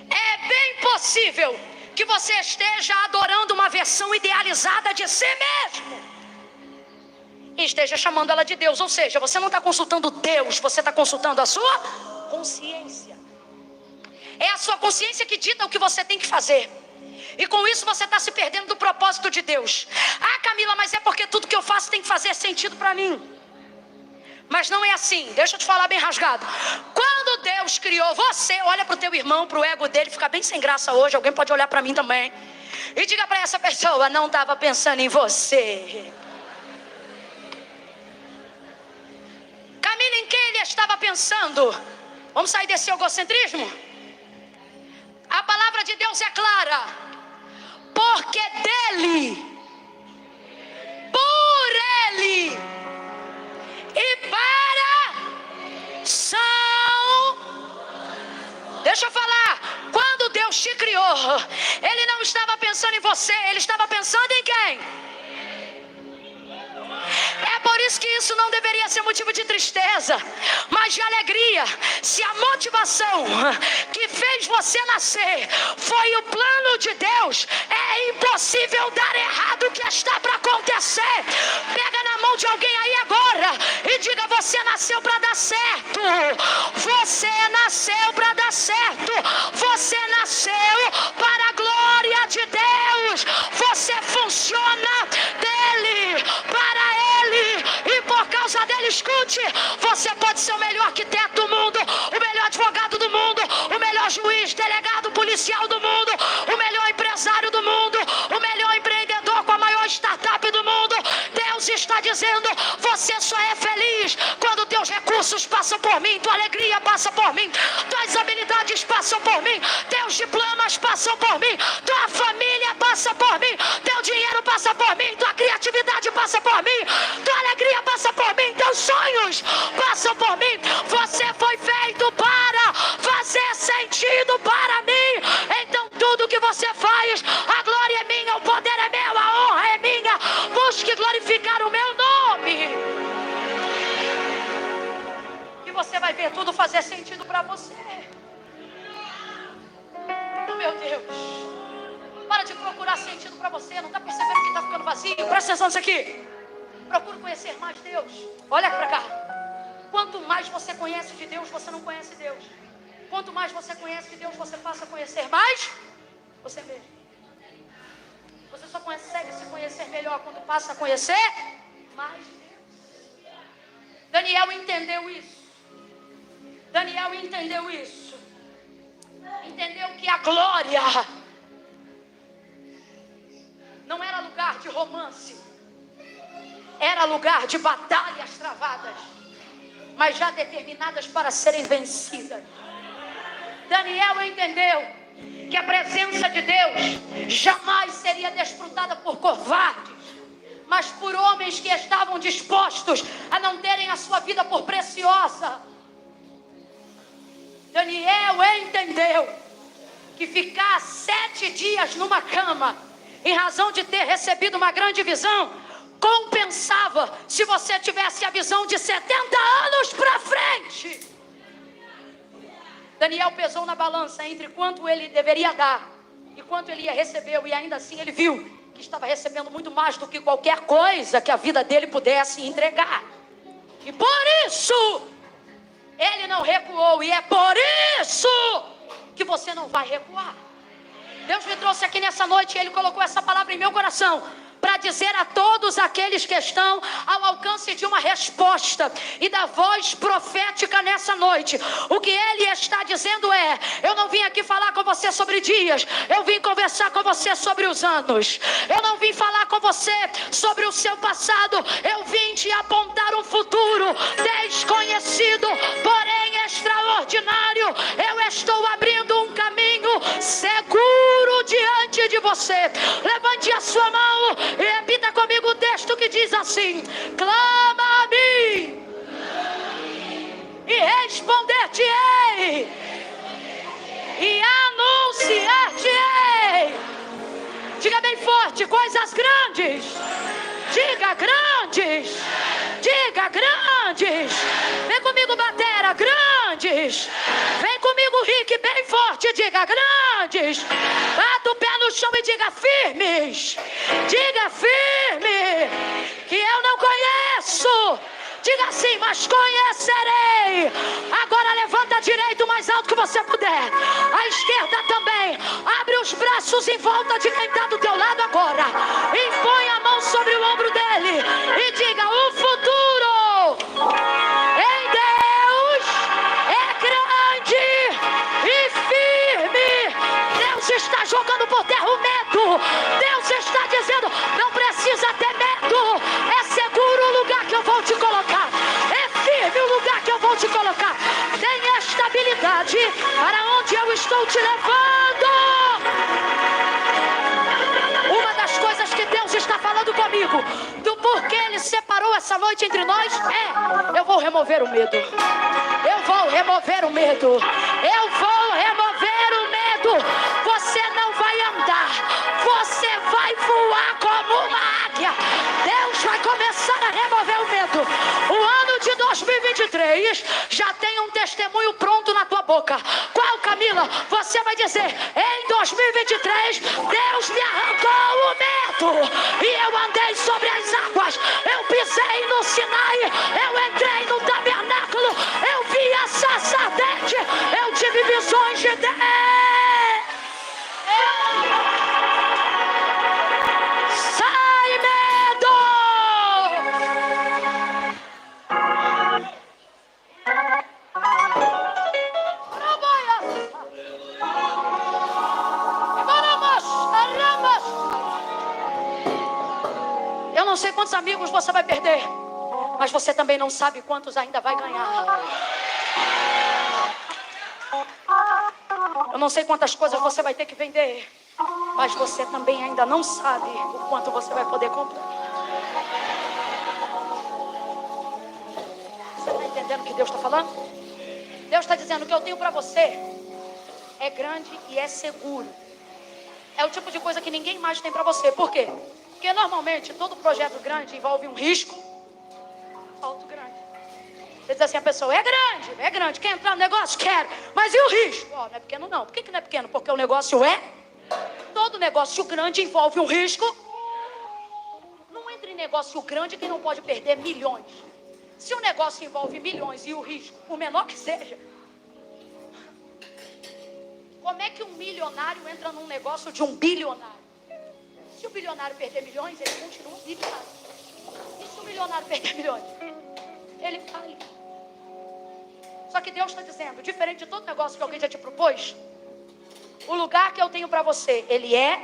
[SPEAKER 1] é bem possível que você esteja adorando uma versão idealizada de si mesmo e esteja chamando ela de Deus. Ou seja, você não está consultando Deus, você está consultando a sua consciência. É a sua consciência que dita o que você tem que fazer. E com isso você está se perdendo do propósito de Deus. Ah, Camila, mas é porque tudo que eu faço tem que fazer sentido para mim. Mas não é assim, deixa eu te falar bem rasgado. Quando Deus criou você, olha para o teu irmão, para o ego dele, fica bem sem graça hoje. Alguém pode olhar para mim também e diga para essa pessoa: não estava pensando em você. Camila, em quem ele estava pensando? Vamos sair desse egocentrismo? A palavra de Deus é clara: porque dele, por ele e para são. Deixa eu falar. Quando Deus te criou, ele não estava pensando em você, ele estava pensando em quem? É por isso que isso não deveria ser motivo de tristeza, mas de alegria. Se a motivação que fez você nascer foi o plano de Deus, é impossível dar errado o que está para acontecer. Pega na mão de alguém aí agora e diga: você nasceu para dar certo. Você nasceu para dar certo. Você nasceu para a glória de Deus. Você funciona dele, para ele e por causa dele. Escute, você pode ser o melhor arquiteto do mundo, o melhor advogado do mundo, o melhor juiz, delegado, policial do mundo, o melhor empresário do mundo, o melhor empreendedor com a maior startup do mundo. Deus está dizendo: você só é feliz quando teus recursos passam por mim, tua alegria passa por mim, tuas habilidades passam por mim, teus diplomas passam por mim, tua família passa por mim, teu dinheiro passa por mim, tua criatividade passa por mim, tua alegria passa por mim, teus sonhos passam por mim. Você foi feito para fazer sentido para mim. Então tudo que você faz, a glória é minha, o poder é meu, a honra é minha. Busque glorificar o meu nome e você vai ver tudo fazer sentido para você. Oh, meu Deus, para de procurar sentido para você. Não está percebendo que está ficando vazio? Presta atenção nisso aqui. Procure conhecer mais Deus. Olha para cá. quanto mais você conhece de Deus, você não conhece Deus. Quanto mais você conhece de Deus, você passa a conhecer mais você mesmo. Você só consegue se conhecer melhor quando passa a conhecer mais Deus. Daniel entendeu isso. Daniel entendeu isso. Entendeu que a glória não era lugar de romance, era lugar de batalhas travadas, mas já determinadas para serem vencidas. Daniel entendeu que a presença de Deus jamais seria desfrutada por covardes, mas por homens que estavam dispostos a não terem a sua vida por preciosa. Daniel entendeu que ficar 7 dias numa cama, em razão de ter recebido uma grande visão, compensava se você tivesse a visão de 70 anos para frente. Daniel pesou na balança entre quanto ele deveria dar e quanto ele ia receber, e ainda assim ele viu que estava recebendo muito mais do que qualquer coisa que a vida dele pudesse entregar. E por isso ele não recuou, e é por isso que você não vai recuar. Deus me trouxe aqui nessa noite e Ele colocou essa palavra em meu coração para dizer a todos aqueles que estão ao alcance de uma resposta e da voz profética nessa noite. O que Ele está dizendo é: eu não vim aqui falar com você sobre dias, eu vim conversar com você sobre os anos. Eu não vim falar com você sobre o seu passado, eu vim te apontar um futuro desconhecido, porém extraordinário. Eu estou abrindo um caminho seguro diante de você. Levante a sua mão e repita comigo o texto que diz assim: clama a mim e responder-te-ei e anunciar-te-ei. Diga bem forte: coisas grandes. Diga grandes. Diga grandes. Vem comigo, batera, grandes. Vem comigo, Rick, bem forte. Diga grandes. Bata o pé no chão e diga firmes. Diga firme. Que eu não conheço. Diga assim: mas conhecerei. Agora levanta a direita o mais alto que você puder. A esquerda também. Abre os braços em volta de quem está do teu lado agora. E põe a mão sobre o ombro dele. E diga: o futuro em Deus é grande e firme. Deus está jogando por terra o medo. Deus está dizendo: não precisa ter medo. É seguro o lugar que eu vou te colocar. É firme o lugar que eu vou te colocar. Tem estabilidade para onde eu estou te levando. Uma das coisas que Deus está falando comigo, do porquê Ele separou essa noite entre nós, é: eu vou remover o medo. Eu vou remover o medo. Eu vou remover o medo. Você não vai andar. Você vai voar como uma águia. Deus vai começar a remover o medo. O ano de 2023 já tem um testemunho pronto na tua boca. Qual, Camila? Você vai dizer: em 2023 Deus me arrancou o medo e eu andei sobre as águas. Eu pisei no Sinai. Eu entrei no tabernáculo. Eu vi a sarça ardente. Eu tive visões de Deus. Sai, medo! Eu não sei quantos amigos você vai perder, mas você também não sabe quantos ainda vai ganhar. Eu não sei quantas coisas você vai ter que vender, mas você também ainda não sabe o quanto você vai poder comprar. Você está entendendo o que Deus está falando? Deus está dizendo: o que eu tenho para você é grande e é seguro. É o tipo de coisa que ninguém mais tem para você. Por quê? Porque normalmente todo projeto grande envolve um risco alto grande. Você diz assim: a pessoa é grande, quer entrar no negócio? Quero. Mas e o risco? Não é pequeno não. Por que não é pequeno? Porque o negócio é... Todo negócio grande envolve um risco. Não entre em negócio grande que não pode perder milhões. Se o negócio envolve milhões e o risco, por menor que seja, como é que um milionário entra num negócio de um bilionário? Se o bilionário perder milhões, ele continua bilionário. E se o milionário perder milhões? Ele fale. Só que Deus está dizendo, diferente de todo negócio que alguém já te propôs, o lugar que eu tenho para você, ele é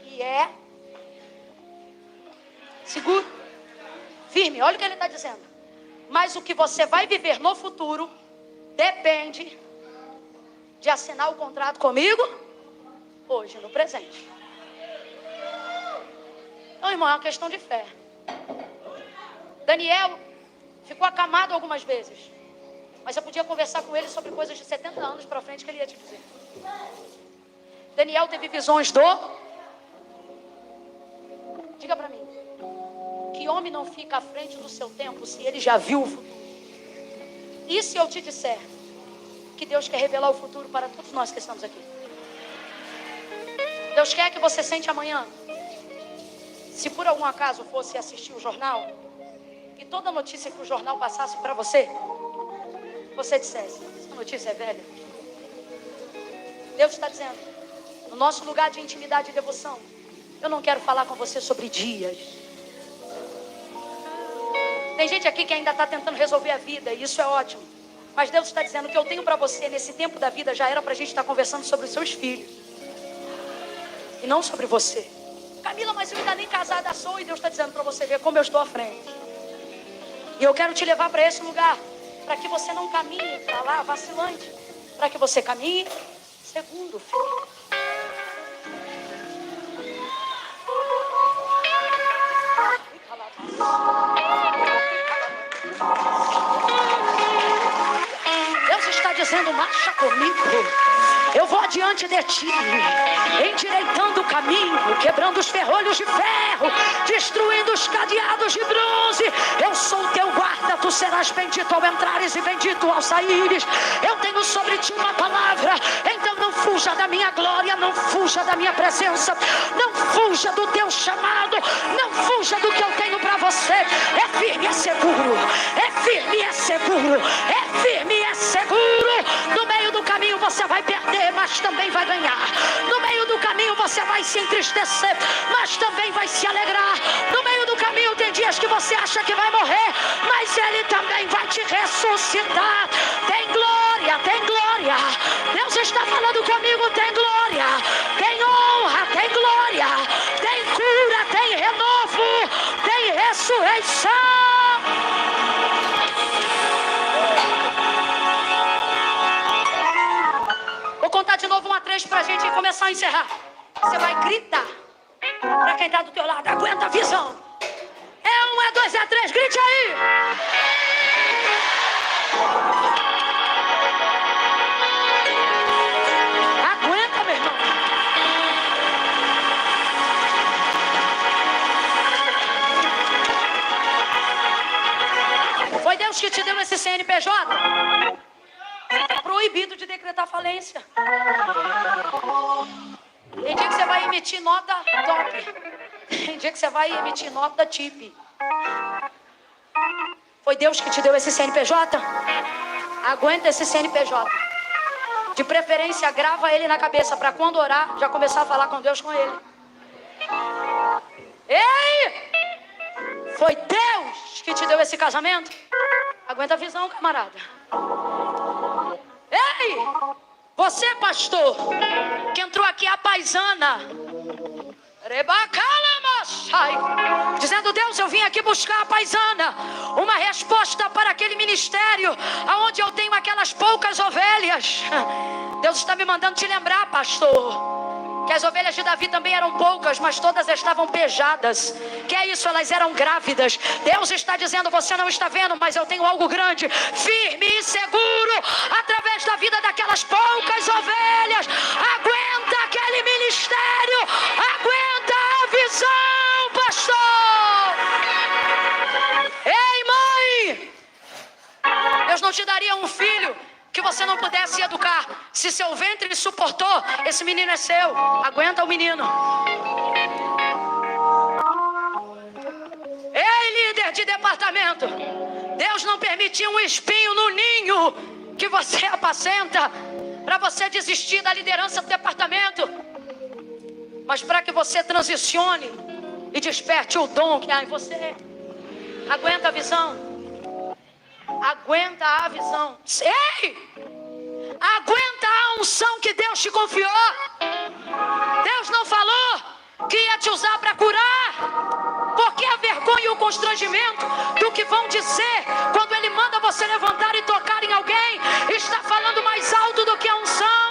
[SPEAKER 1] e é seguro, firme. Olha o que ele está dizendo. Mas o que você vai viver no futuro depende de assinar o contrato comigo hoje, no presente. Então, irmão, é uma questão de fé. Daniel ficou acamado algumas vezes, mas eu podia conversar com ele sobre coisas de 70 anos para frente que ele ia te dizer. Daniel teve visões do... Diga para mim, que homem não fica à frente do seu tempo se ele já viu o futuro? E se eu te disser que Deus quer revelar o futuro para todos nós que estamos aqui? Deus quer que você sente amanhã, se por algum acaso fosse assistir o jornal, e toda notícia que o jornal passasse para você, você dissesse, essa notícia é velha. Deus está dizendo, no nosso lugar de intimidade e devoção, eu não quero falar com você sobre dias. Tem gente aqui que ainda está tentando resolver a vida, e isso é ótimo. Mas Deus está dizendo que eu tenho para você nesse tempo da vida, já era para a gente estar conversando sobre os seus filhos. E não sobre você. Camila, mas eu ainda nem casada sou, e Deus está dizendo para você ver como eu estou à frente. E eu quero te levar para esse lugar, para que você não caminhe para lá vacilante, para que você caminhe seguro, filho. Deus está dizendo, marcha comigo. Eu vou adiante de ti, endireitando o caminho, quebrando os ferrolhos de ferro, destruindo os cadeados de bronze. Eu sou o teu guarda, tu serás bendito ao entrares e bendito ao saíres. Eu tenho sobre ti uma palavra, então não fuja da minha glória, não fuja da minha presença, não fuja do teu chamado, não fuja do que eu tenho para você. É firme, é seguro, é firme, é seguro, é firme, é seguro. No meio do caminho você vai perder, mas também vai ganhar. No meio do caminho você vai se entristecer, mas também vai se alegrar. No meio do caminho tem dias que você acha que vai morrer, mas Ele também vai te ressuscitar. Tem glória, tem glória. Deus está falando comigo, tem glória, tem honra, tem glória, tem cura, tem renovo, tem ressurreição. Vou contar de novo 1 a 3 pra gente começar a encerrar. Você vai gritar pra quem tá do teu lado, aguenta a visão. É 1, é 2, é 3, grite aí. Aguenta, meu irmão. Foi Deus que te deu esse CNPJ? Proibido de decretar falência. Tem dia que você vai emitir nota top. Tem dia que você vai emitir nota TIP. Foi Deus que te deu esse CNPJ? Aguenta esse CNPJ. De preferência, grava ele na cabeça para quando orar, já começar a falar com Deus com ele. Ei! Foi Deus que te deu esse casamento? Aguenta a visão, camarada. Ei! Você, pastor, que entrou aqui a paisana, dizendo, Deus, eu vim aqui buscar a paisana, uma resposta para aquele ministério onde eu tenho aquelas poucas ovelhas. Deus está me mandando te lembrar, pastor, que as ovelhas de Davi também eram poucas, mas todas estavam pejadas. Que é isso? Elas eram grávidas. Deus está dizendo, você não está vendo, mas eu tenho algo grande, firme e seguro, através da vida daquelas poucas ovelhas. Aguenta aquele ministério, aguenta a visão, pastor. Ei, mãe, Deus não te daria um filho que você não pudesse educar. Se seu ventre suportou, esse menino é seu. Aguenta o menino. Ei, líder de departamento, não permitir um espinho no ninho que você apacenta, para você desistir da liderança do departamento, mas para que você transicione e desperte o dom que há em você. Aguenta a visão. Aguenta a visão. Ei! Aguenta a unção que Deus te confiou. Deus não falou que ia te usar para curar. Porque a vergonha e o constrangimento do que vão dizer quando Ele manda você levantar e tocar em alguém está falando mais alto do que a unção.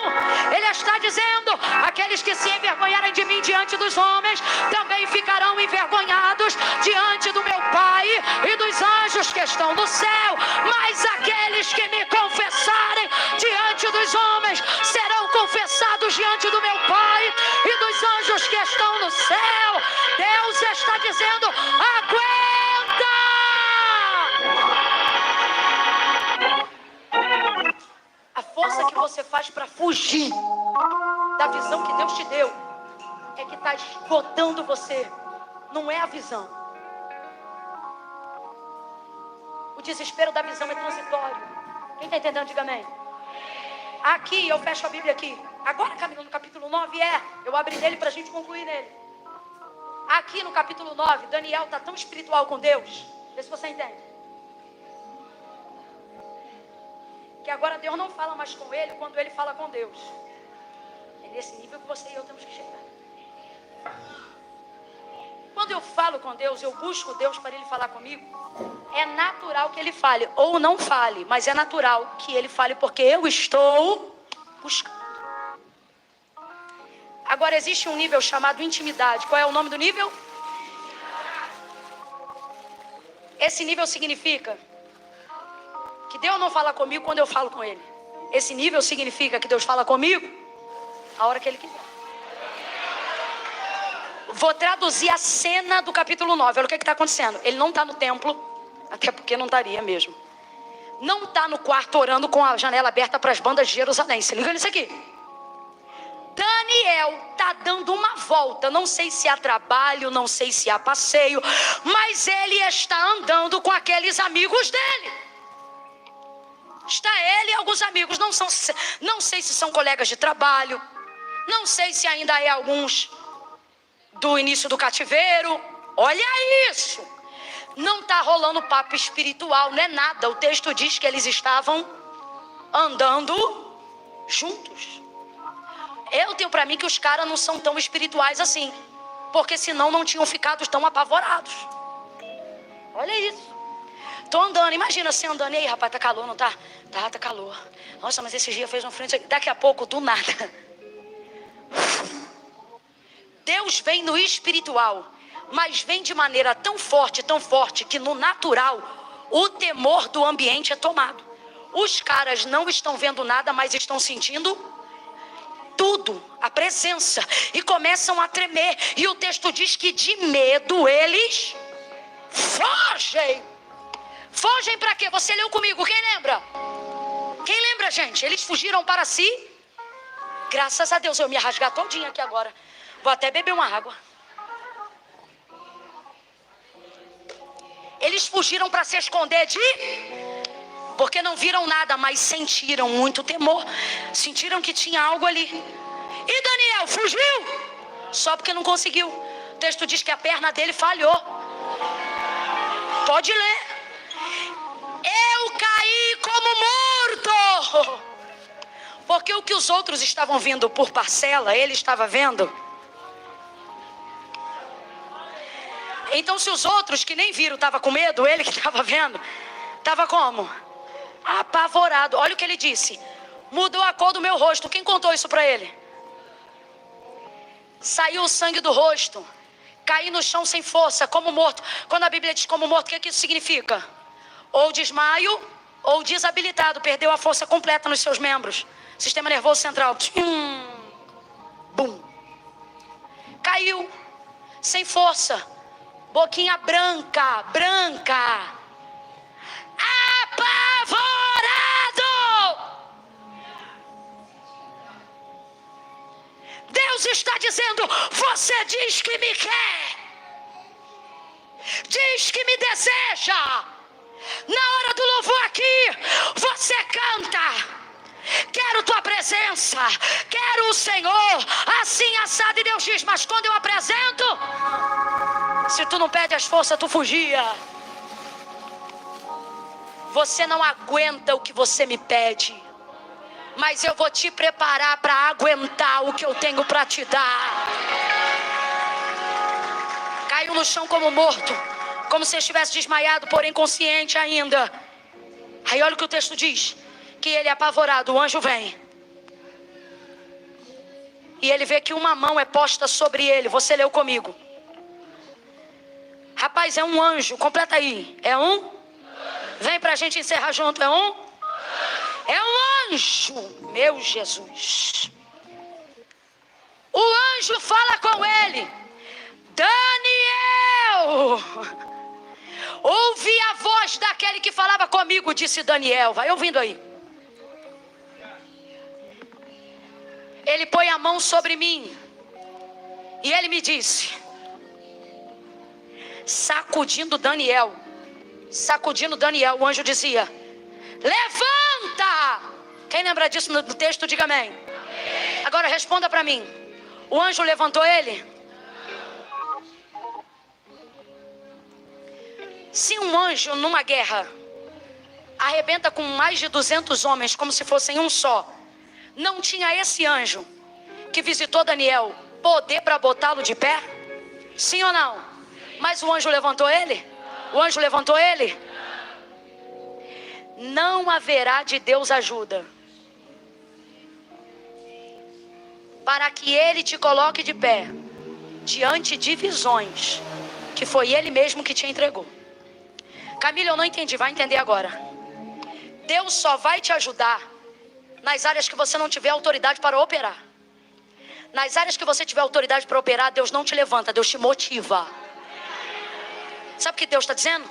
[SPEAKER 1] Ele está dizendo: aqueles que se envergonharem de mim diante dos homens também ficarão envergonhados diante do meu Pai e dos anjos que estão no céu. Mas aqueles que me confessarem diante dos homens serão confessados diante do meu Pai e dos anjos que estão no céu. Deus está dizendo: aguenta! A força que você faz para fugir da visão que Deus te deu é que está esgotando você. Não é a visão. O desespero da visão é transitório. Quem está entendendo, diga amém. Aqui, eu fecho a Bíblia aqui. Agora, Camila, no capítulo 9, eu abri nele para a gente concluir nele. Aqui no capítulo 9, Daniel está tão espiritual com Deus. Vê se você entende. Que agora Deus não fala mais com ele quando ele fala com Deus. É nesse nível que você e eu temos que chegar. Quando eu falo com Deus, eu busco Deus para Ele falar comigo. É natural que Ele fale, ou não fale, mas é natural que Ele fale porque eu estou buscando. Agora existe um nível chamado intimidade. Qual é o nome do nível? Esse nível significa que Deus não fala comigo quando eu falo com Ele. Esse nível significa que Deus fala comigo a hora que Ele quiser. Vou traduzir a cena do capítulo 9. Olha o que está acontecendo. Ele não está no templo, até porque não estaria mesmo. Não está no quarto orando com a janela aberta para as bandas de Jerusalém. Se liga nisso aqui. Daniel está dando uma volta. Não sei se há trabalho, não sei se há passeio, mas ele está andando com aqueles amigos dele. Está ele e alguns amigos. Não sei se são colegas de trabalho. Não sei se ainda é alguns do início do cativeiro. Olha isso. Não está rolando papo espiritual, não é nada. O texto diz que eles estavam andando juntos. Eu tenho para mim que os caras não são tão espirituais assim, porque senão não tinham ficado tão apavorados. Olha isso. Tô andando, imagina você andando. E aí, rapaz, tá calor, não tá? Tá calor. Nossa, mas esse dia fez um frio. Daqui a pouco, do nada, Deus vem no espiritual, mas vem de maneira tão forte, que no natural, o temor do ambiente é tomado. Os caras não estão vendo nada, mas estão sentindo tudo, a presença, e começam a tremer. E o texto diz que de medo eles fogem. Fogem para quê? Você leu comigo, quem lembra? Quem lembra, gente? Eles fugiram para si. Graças a Deus, eu me rasgar todinha aqui agora. Vou até beber uma água. Eles fugiram para se esconder porque não viram nada, mas sentiram muito temor. Sentiram que tinha algo ali. E Daniel fugiu só porque não conseguiu. O texto diz que a perna dele falhou. Pode ler. Eu caí como morto. Porque o que os outros estavam vendo por parcela, ele estava vendo. Então, se os outros que nem viram estavam com medo, ele que estava vendo, estava como? Apavorado. Olha o que ele disse. Mudou a cor do meu rosto. Quem contou isso para ele? Saiu o sangue do rosto. Caí no chão sem força, como morto. Quando a Bíblia diz como morto, o que isso significa? Ou desmaio, ou desabilitado. Perdeu a força completa nos seus membros. Sistema nervoso central. Bum. Caiu. Sem força. Boquinha branca. Apavorado. Deus está dizendo: você diz que me quer, diz que me deseja. Na hora do povo aqui, você canta. Quero tua presença, quero o Senhor, assim assado. E Deus diz, mas quando eu apresento, se tu não perde as forças, tu fugia. Você não aguenta o que você me pede, mas eu vou te preparar para aguentar o que eu tenho para te dar. Caiu no chão como morto, como se estivesse desmaiado, porém consciente ainda. Aí olha o que o texto diz. Que ele apavorado, o anjo vem. E ele vê que uma mão é posta sobre ele. Você leu comigo. Rapaz, é um anjo. Completa aí. É um? Vem pra gente encerrar junto. É um? É um anjo. Meu Jesus. O anjo fala com ele. Daniel. Ouvi a voz daquele que falava comigo, disse Daniel. Vai ouvindo aí. Ele põe a mão sobre mim. E ele me disse, sacudindo Daniel, o anjo dizia, levanta! Quem lembra disso no texto, diga amém. Agora responda para mim. O anjo levantou ele? Se um anjo numa guerra arrebenta com mais de 200 homens como se fossem um só, não tinha esse anjo que visitou Daniel poder para botá-lo de pé? Sim ou não? Mas o anjo levantou ele? O anjo levantou ele? Não haverá de Deus ajuda para que ele te coloque de pé diante de visões que foi ele mesmo que te entregou. Camila, eu não entendi, vai entender agora. Deus só vai te ajudar nas áreas que você não tiver autoridade para operar. Nas áreas que você tiver autoridade para operar, Deus não te levanta, Deus te motiva. Sabe o que Deus está dizendo?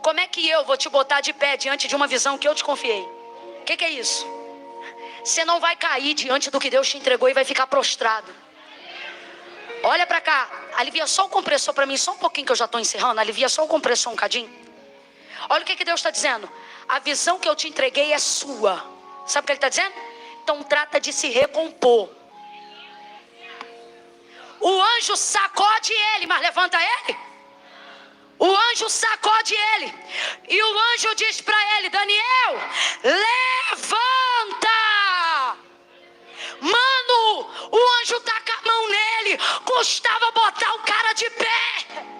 [SPEAKER 1] Como é que eu vou te botar de pé diante de uma visão que eu te confiei? O que é isso? Você não vai cair diante do que Deus te entregou e vai ficar prostrado. Olha para cá, alivia só o compressor para mim, só um pouquinho que eu já estou encerrando. Alivia só o compressor um cadinho. Olha o que Deus está dizendo. A visão que eu te entreguei é sua. Sabe o que ele está dizendo? Então trata de se recompor. O anjo sacode ele, mas levanta ele. O anjo sacode ele. E o anjo diz para ele, Daniel, levanta. Mano, o anjo taca a mão nele. Custava botar o cara de pé.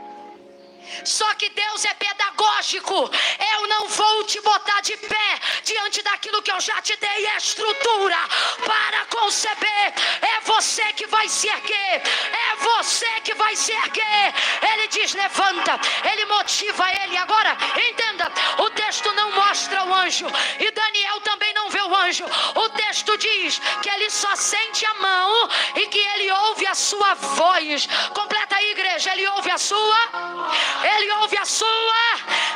[SPEAKER 1] Só que Deus é pedagógico. Eu não vou te botar de pé diante daquilo que eu já te dei estrutura para conceber. É você que vai se erguer. É você que vai se erguer. Ele diz, levanta. Ele motiva ele. Agora, entenda, o texto não mostra o anjo. E Daniel também não vê o anjo. O texto diz que ele só sente a mão e que ele ouve a sua voz. Completa aí, igreja. Ele ouve a sua. Ele ouve a sua.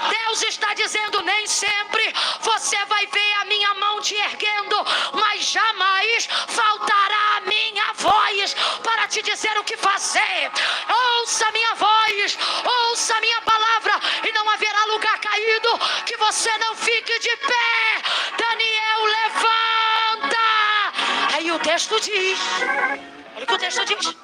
[SPEAKER 1] Deus está dizendo, nem sempre você vai ver a minha mão te erguendo, mas jamais faltará a minha voz para te dizer o que fazer. Ouça a minha voz, ouça a minha palavra, e não haverá lugar caído que você não fique de pé. Daniel, levanta. Aí o texto diz, olha o que o texto diz,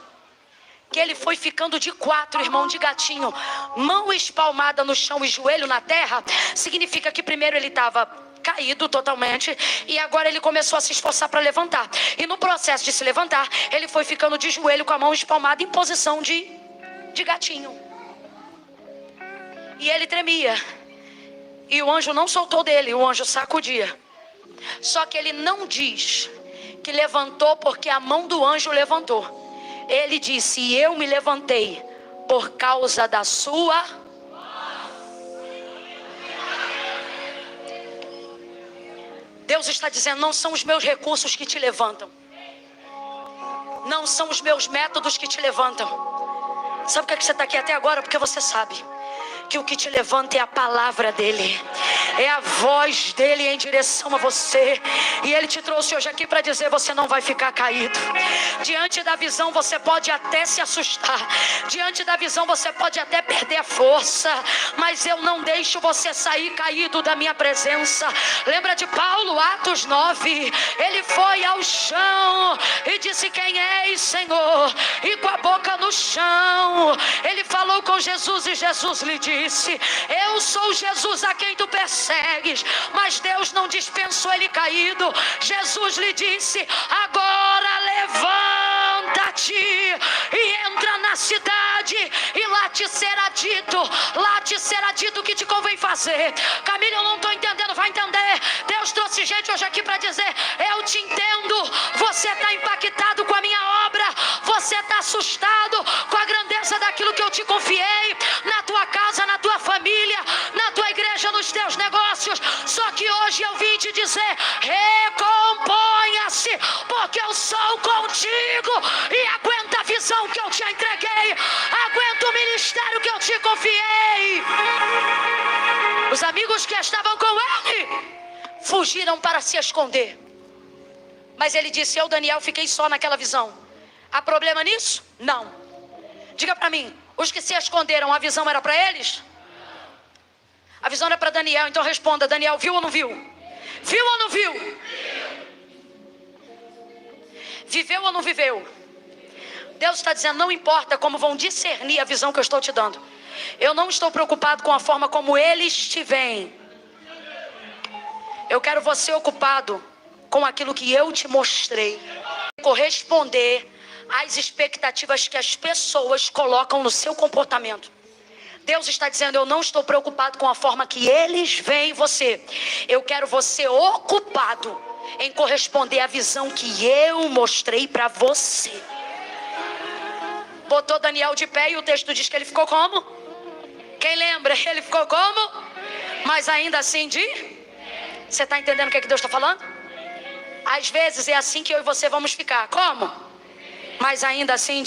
[SPEAKER 1] que ele foi ficando de quatro, irmão, de gatinho, mão espalmada no chão e joelho na terra. Significa que primeiro ele estava caído totalmente e agora ele começou a se esforçar para levantar. E no processo de se levantar, ele foi ficando de joelho com a mão espalmada em posição de gatinho. E ele tremia. E o anjo não soltou dele, o anjo sacudia. Só que ele não diz que levantou porque a mão do anjo levantou. Ele disse, eu me levantei por causa da sua. Deus está dizendo, não são os meus recursos que te levantam. Não são os meus métodos que te levantam. Sabe por que você está aqui até agora? Porque você sabe que o que te levanta é a palavra dele, é a voz dele em direção a você. E ele te trouxe hoje aqui para dizer: você não vai ficar caído. Diante da visão você pode até se assustar, diante da visão você pode até perder a força, mas eu não deixo você sair caído da minha presença. Lembra de Paulo, Atos 9, ele foi ao chão e disse: quem és, Senhor? E com a boca no chão ele falou com Jesus, e Jesus lhe disse: eu sou Jesus a quem tu persegues. Mas Deus não dispensou ele caído. Jesus lhe disse: agora levanta-te e entra na cidade, e lá te será dito o que te convém fazer. Camila, eu não estou entendendo. Vai entender. Deus trouxe gente hoje aqui para dizer: eu te entendo. Você está impactado com a minha obra, você está assustado com a grandeza daquilo que eu te confiei, na tua casa, na tua família, na tua igreja, nos teus negócios. Só que hoje eu vim te dizer: recomponha-se, porque eu sou contigo, e aguenta a visão que eu te entreguei, aguenta o ministério que eu te confiei. Os amigos que estavam com ele fugiram para se esconder, mas ele disse: eu, Daniel, fiquei só naquela visão. Há problema nisso? Não. Diga para mim, os que se esconderam, a visão era para eles? A visão era para Daniel. Então responda: Daniel, viu ou não viu? Viu ou não viu? Viveu ou não viveu? Deus está dizendo: não importa como vão discernir a visão que eu estou te dando, eu não estou preocupado com a forma como eles te veem. Eu quero você ocupado com aquilo que eu te mostrei, corresponder às expectativas que as pessoas colocam no seu comportamento. Deus está dizendo: eu não estou preocupado com a forma que eles veem você. Eu quero você ocupado em corresponder à visão que eu mostrei para você. Botou Daniel de pé e o texto diz que ele ficou como? Quem lembra? Ele ficou como? Mas ainda assim Você está entendendo o que Deus está falando? Às vezes é assim que eu e você vamos ficar. Como? Mas ainda assim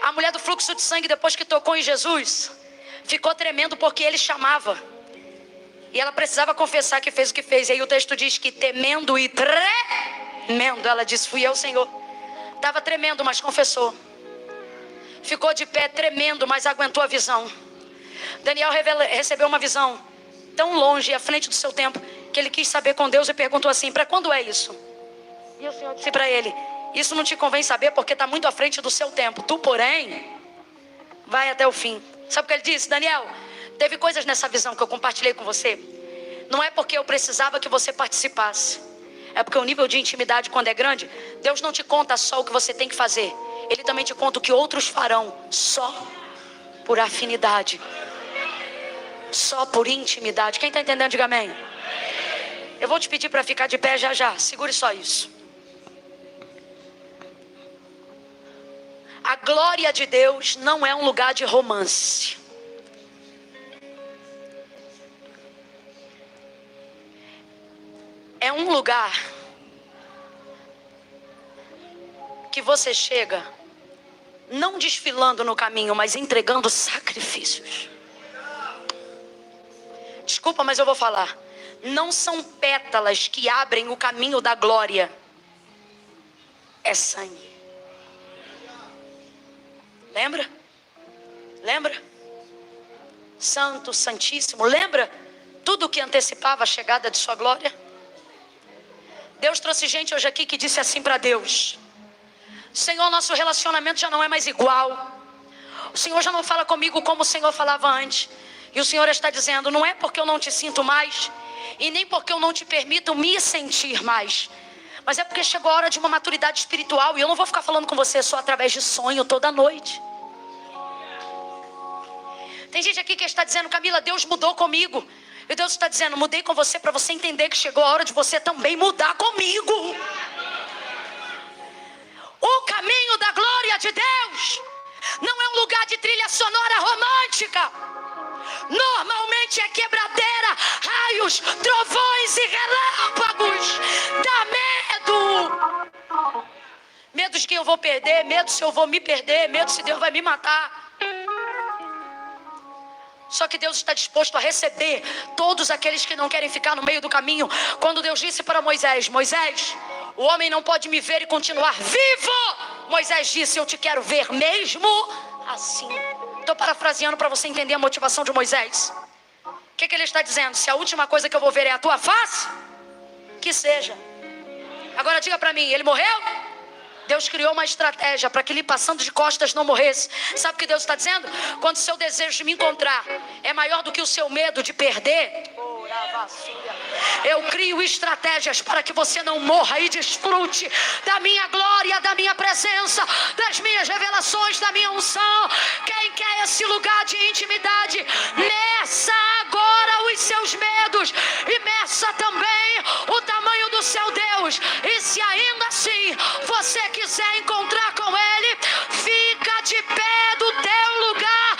[SPEAKER 1] A mulher do fluxo de sangue, depois que tocou em Jesus, ficou tremendo porque ele chamava. E ela precisava confessar que fez o que fez. E aí o texto diz que temendo e tremendo, ela disse: fui eu, Senhor. Estava tremendo, mas confessou. Ficou de pé tremendo, mas aguentou a visão. Daniel recebeu uma visão tão longe, à frente do seu tempo, que ele quis saber com Deus e perguntou assim: para quando é isso? E o Senhor disse para ele: isso não te convém saber, porque está muito à frente do seu tempo. Tu, porém, vai até o fim. Sabe o que ele disse? Daniel, teve coisas nessa visão que eu compartilhei com você. Não é porque eu precisava que você participasse. É porque o nível de intimidade, quando é grande, Deus não te conta só o que você tem que fazer. Ele também te conta o que outros farão, só por afinidade, só por intimidade. Quem está entendendo, diga amém. Eu vou te pedir para ficar de pé já. Segure só isso. A glória de Deus não é um lugar de romance. É um lugar que você chega não desfilando no caminho, mas entregando sacrifícios. Desculpa, mas eu vou falar. Não são pétalas que abrem o caminho da glória. É sangue. Lembra? Lembra? Santo, Santíssimo. Lembra tudo que antecipava a chegada de sua glória? Deus trouxe gente hoje aqui que disse assim para Deus: Senhor, nosso relacionamento já não é mais igual. O Senhor já não fala comigo como o Senhor falava antes. E o Senhor está dizendo: não é porque eu não te sinto mais, e nem porque eu não te permito me sentir mais, mas é porque chegou a hora de uma maturidade espiritual. E eu não vou ficar falando com você só através de sonho toda noite. Tem gente aqui que está dizendo: Camila, Deus mudou comigo. E Deus está dizendo: mudei com você para você entender que chegou a hora de você também mudar comigo. O caminho da glória de Deus não é um lugar de trilha sonora romântica. Normalmente é quebradeira, raios, trovões e relâmpagos. Dá medo. Medo de que eu vou perder, medo se eu vou me perder, medo se Deus vai me matar. Só que Deus está disposto a receber todos aqueles que não querem ficar no meio do caminho. Quando Deus disse para Moisés: Moisés, o homem não pode me ver e continuar vivo. Moisés disse: eu te quero ver mesmo assim. Estou parafraseando para você entender a motivação de Moisés. O que ele está dizendo? Se a última coisa que eu vou ver é a tua face, que seja. Agora diga para mim, ele morreu? Deus criou uma estratégia para que ele passando de costas não morresse. Sabe o que Deus está dizendo? Quando o seu desejo de me encontrar é maior do que o seu medo de perder, eu crio estratégias para que você não morra e desfrute da minha glória, da minha presença, das minhas revelações, da minha unção. Quem quer esse lugar de intimidade, meça agora os seus medos e meça também o tamanho do seu Deus. E se ainda assim você quiser encontrar com Ele, fica de pé do teu lugar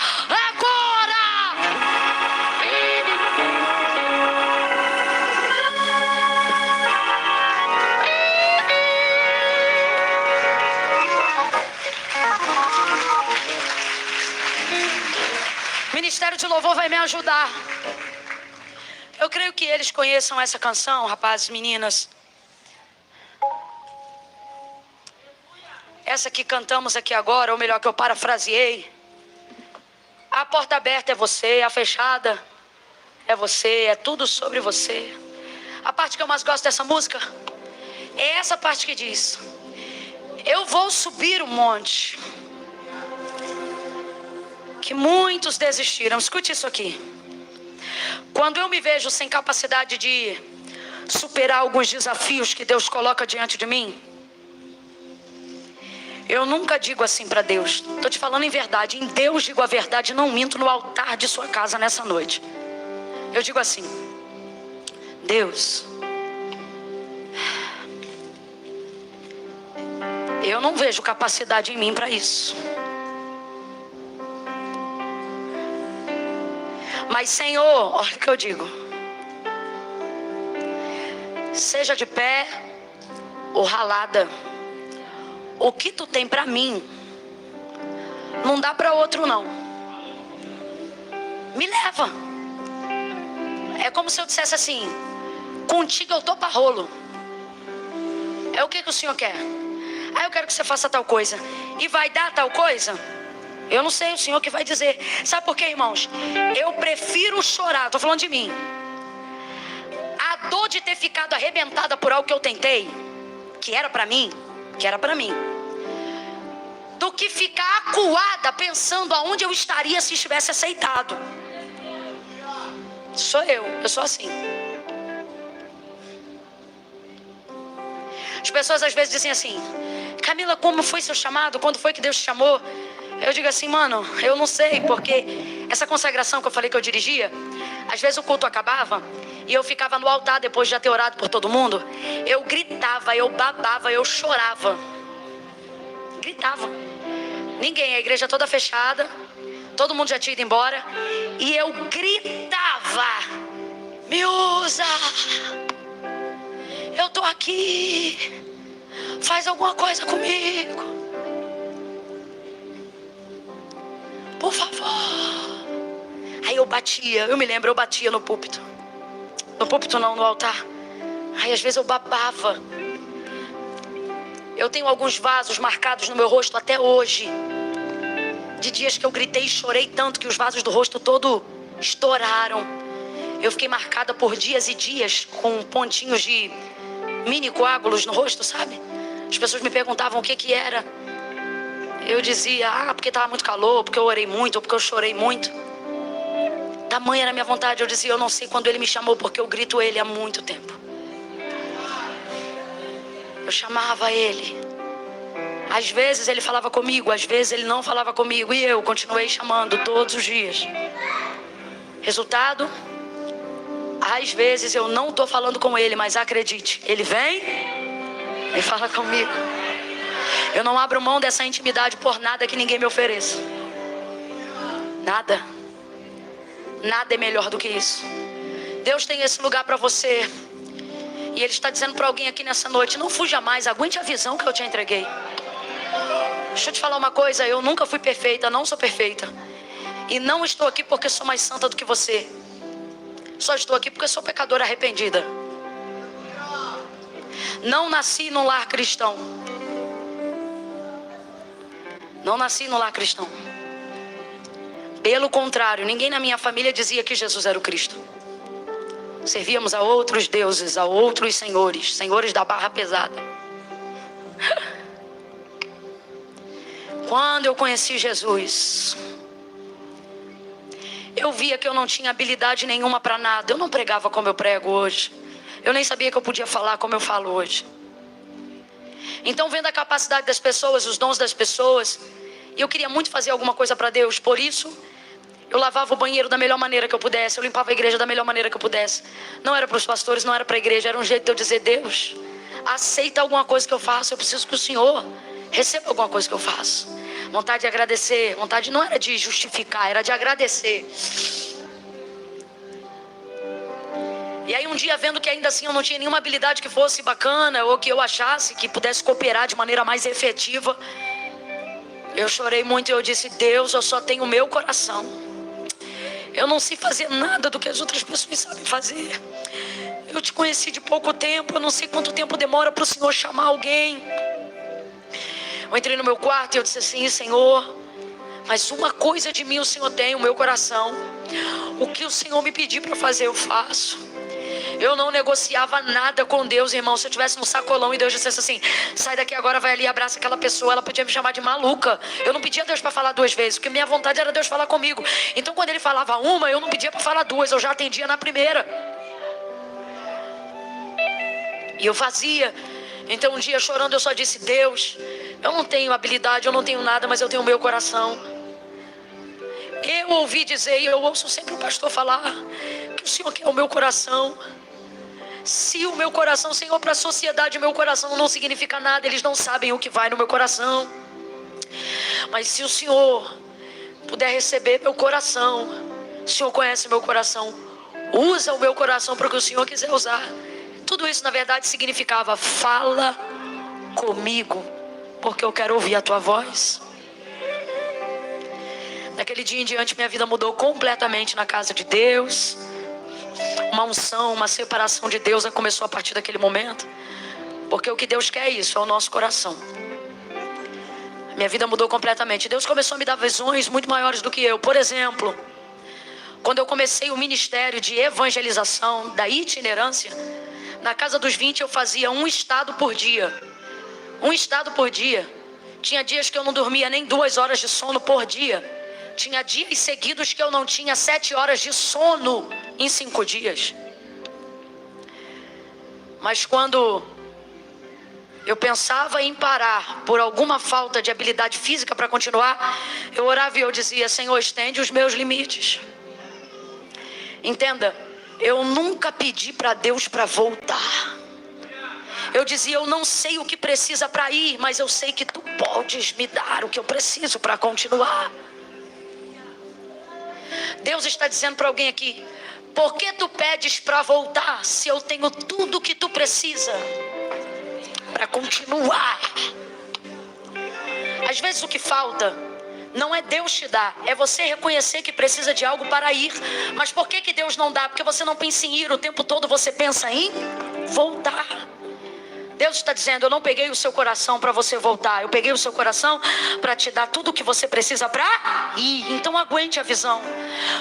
[SPEAKER 1] agora. O Ministério de Louvor vai me ajudar. Eu creio que eles conheçam essa canção, rapazes, meninas. Essa que cantamos aqui agora, ou melhor, que eu parafraseei. A porta aberta é você, a fechada é você, é tudo sobre você. A parte que eu mais gosto dessa música é essa parte que diz: eu vou subir o monte que muitos desistiram. Escute isso aqui. Quando eu me vejo sem capacidade de superar alguns desafios que Deus coloca diante de mim, eu nunca digo assim para Deus. Estou te falando em verdade. Em Deus digo a verdade, não minto no altar de sua casa nessa noite. Eu digo assim: Deus, eu não vejo capacidade em mim para isso. Mas Senhor, olha o que eu digo: seja de pé ou ralada, o que tu tem para mim não dá para outro não. Me leva. É como se eu dissesse assim: contigo eu tô para rolo. É o que o Senhor quer? Ah, eu quero que você faça tal coisa. E vai dar tal coisa? Eu não sei, o Senhor que vai dizer. Sabe por quê, irmãos? Eu prefiro chorar, estou falando de mim, a dor de ter ficado arrebentada por algo que eu tentei, que era para mim, do que ficar acuada pensando aonde eu estaria se estivesse aceitado. Sou eu sou assim. As pessoas às vezes dizem assim: Camila, como foi seu chamado? Quando foi que Deus te chamou? Eu digo assim: mano, eu não sei, porque essa consagração que eu falei que eu dirigia, às vezes o culto acabava e eu ficava no altar depois de já ter orado por todo mundo. Eu gritava, eu babava, eu chorava. Gritava. Ninguém, a igreja toda fechada, todo mundo já tinha ido embora, e eu gritava: me usa, eu tô aqui, faz alguma coisa comigo, por favor. Aí eu batia, eu me lembro, eu batia no púlpito. No púlpito não, no altar. Aí às vezes eu babava. Eu tenho alguns vasos marcados no meu rosto até hoje, de dias que eu gritei e chorei tanto que os vasos do rosto todo estouraram. Eu fiquei marcada por dias e dias com pontinhos de mini coágulos no rosto, sabe? As pessoas me perguntavam o que era. Eu dizia: porque estava muito calor, porque eu orei muito, ou porque eu chorei muito. Tamanha era a minha vontade. Eu dizia: eu não sei quando Ele me chamou, porque eu grito Ele há muito tempo. Eu chamava Ele. Às vezes Ele falava comigo, às vezes Ele não falava comigo, e eu continuei chamando todos os dias. Resultado: às vezes eu não estou falando com Ele, mas acredite, Ele vem e fala comigo. Eu não abro mão dessa intimidade por nada que ninguém me ofereça. Nada. Nada é melhor do que isso. Deus tem esse lugar para você. E Ele está dizendo para alguém aqui nessa noite: não fuja mais, aguente a visão que eu te entreguei. Deixa eu te falar uma coisa: eu nunca fui perfeita, não sou perfeita. E não estou aqui porque sou mais santa do que você. Só estou aqui porque sou pecadora arrependida. Não nasci num lar cristão. Não nasci no lar cristão. Pelo contrário, ninguém na minha família dizia que Jesus era o Cristo. Servíamos a outros deuses, a outros senhores, senhores da barra pesada. Quando eu conheci Jesus, eu via que eu não tinha habilidade nenhuma para nada. Eu não pregava como eu prego hoje. Eu nem sabia que eu podia falar como eu falo hoje. Então, vendo a capacidade das pessoas, os dons das pessoas, eu queria muito fazer alguma coisa para Deus. Por isso, eu lavava o banheiro da melhor maneira que eu pudesse. Eu limpava a igreja da melhor maneira que eu pudesse. Não era para os pastores, não era para a igreja. Era um jeito de eu dizer: Deus, aceita alguma coisa que eu faço. Eu preciso que o Senhor receba alguma coisa que eu faço. Vontade de agradecer. Vontade não era de justificar, era de agradecer. E aí um dia, vendo que ainda assim eu não tinha nenhuma habilidade que fosse bacana, ou que eu achasse que pudesse cooperar de maneira mais efetiva, eu chorei muito e eu disse: Deus, eu só tenho o meu coração. Eu não sei fazer nada do que as outras pessoas sabem fazer. Eu te conheci de pouco tempo, eu não sei quanto tempo demora para o Senhor chamar alguém. Eu entrei no meu quarto e eu disse assim: Senhor, mas uma coisa de mim o Senhor tem, o meu coração. O que o Senhor me pedir para fazer, eu faço. Eu não negociava nada com Deus, irmão. Se eu estivesse no sacolão e Deus dissesse assim: sai daqui agora, vai ali e abraça aquela pessoa, ela podia me chamar de maluca. Eu não pedia a Deus para falar duas vezes, porque minha vontade era Deus falar comigo. Então quando Ele falava uma, eu não pedia para falar duas, eu já atendia na primeira. E eu fazia. Então um dia, chorando, eu só disse: Deus, eu não tenho habilidade, eu não tenho nada, mas eu tenho o meu coração. Eu ouvi dizer, e eu ouço sempre o pastor falar, que o Senhor quer o meu coração. Se o meu coração, Senhor, para a sociedade, o meu coração não significa nada, eles não sabem o que vai no meu coração. Mas se o Senhor puder receber meu coração, o Senhor conhece meu coração, usa o meu coração para o que o Senhor quiser usar. Tudo isso, na verdade, significava: fala comigo, porque eu quero ouvir a tua voz. Daquele dia em diante, minha vida mudou completamente na casa de Deus. Uma unção, uma separação de Deus começou a partir daquele momento. Porque o que Deus quer é isso, é o nosso coração. Minha vida mudou completamente. Deus começou a me dar visões muito maiores do que eu. Por exemplo, quando eu comecei o ministério de evangelização, da itinerância, na casa dos 20 eu fazia um estado por dia. Um estado por dia. Tinha dias que eu não dormia nem 2 horas de sono por dia. Tinha dias seguidos que eu não tinha 7 horas de sono em 5 dias. Mas quando eu pensava em parar por alguma falta de habilidade física para continuar, eu orava e eu dizia: Senhor, estende os meus limites. Entenda, eu nunca pedi para Deus para voltar. Eu dizia: eu não sei o que precisa para ir, mas eu sei que tu podes me dar o que eu preciso para continuar. Deus está dizendo para alguém aqui: por que tu pedes para voltar se eu tenho tudo o que tu precisa para continuar? Às vezes o que falta não é Deus te dar, é você reconhecer que precisa de algo para ir. Mas por que Deus não dá? Porque você não pensa em ir o tempo todo, você pensa em voltar. Deus está dizendo: eu não peguei o seu coração para você voltar, eu peguei o seu coração para te dar tudo o que você precisa para ir. Então aguente a visão.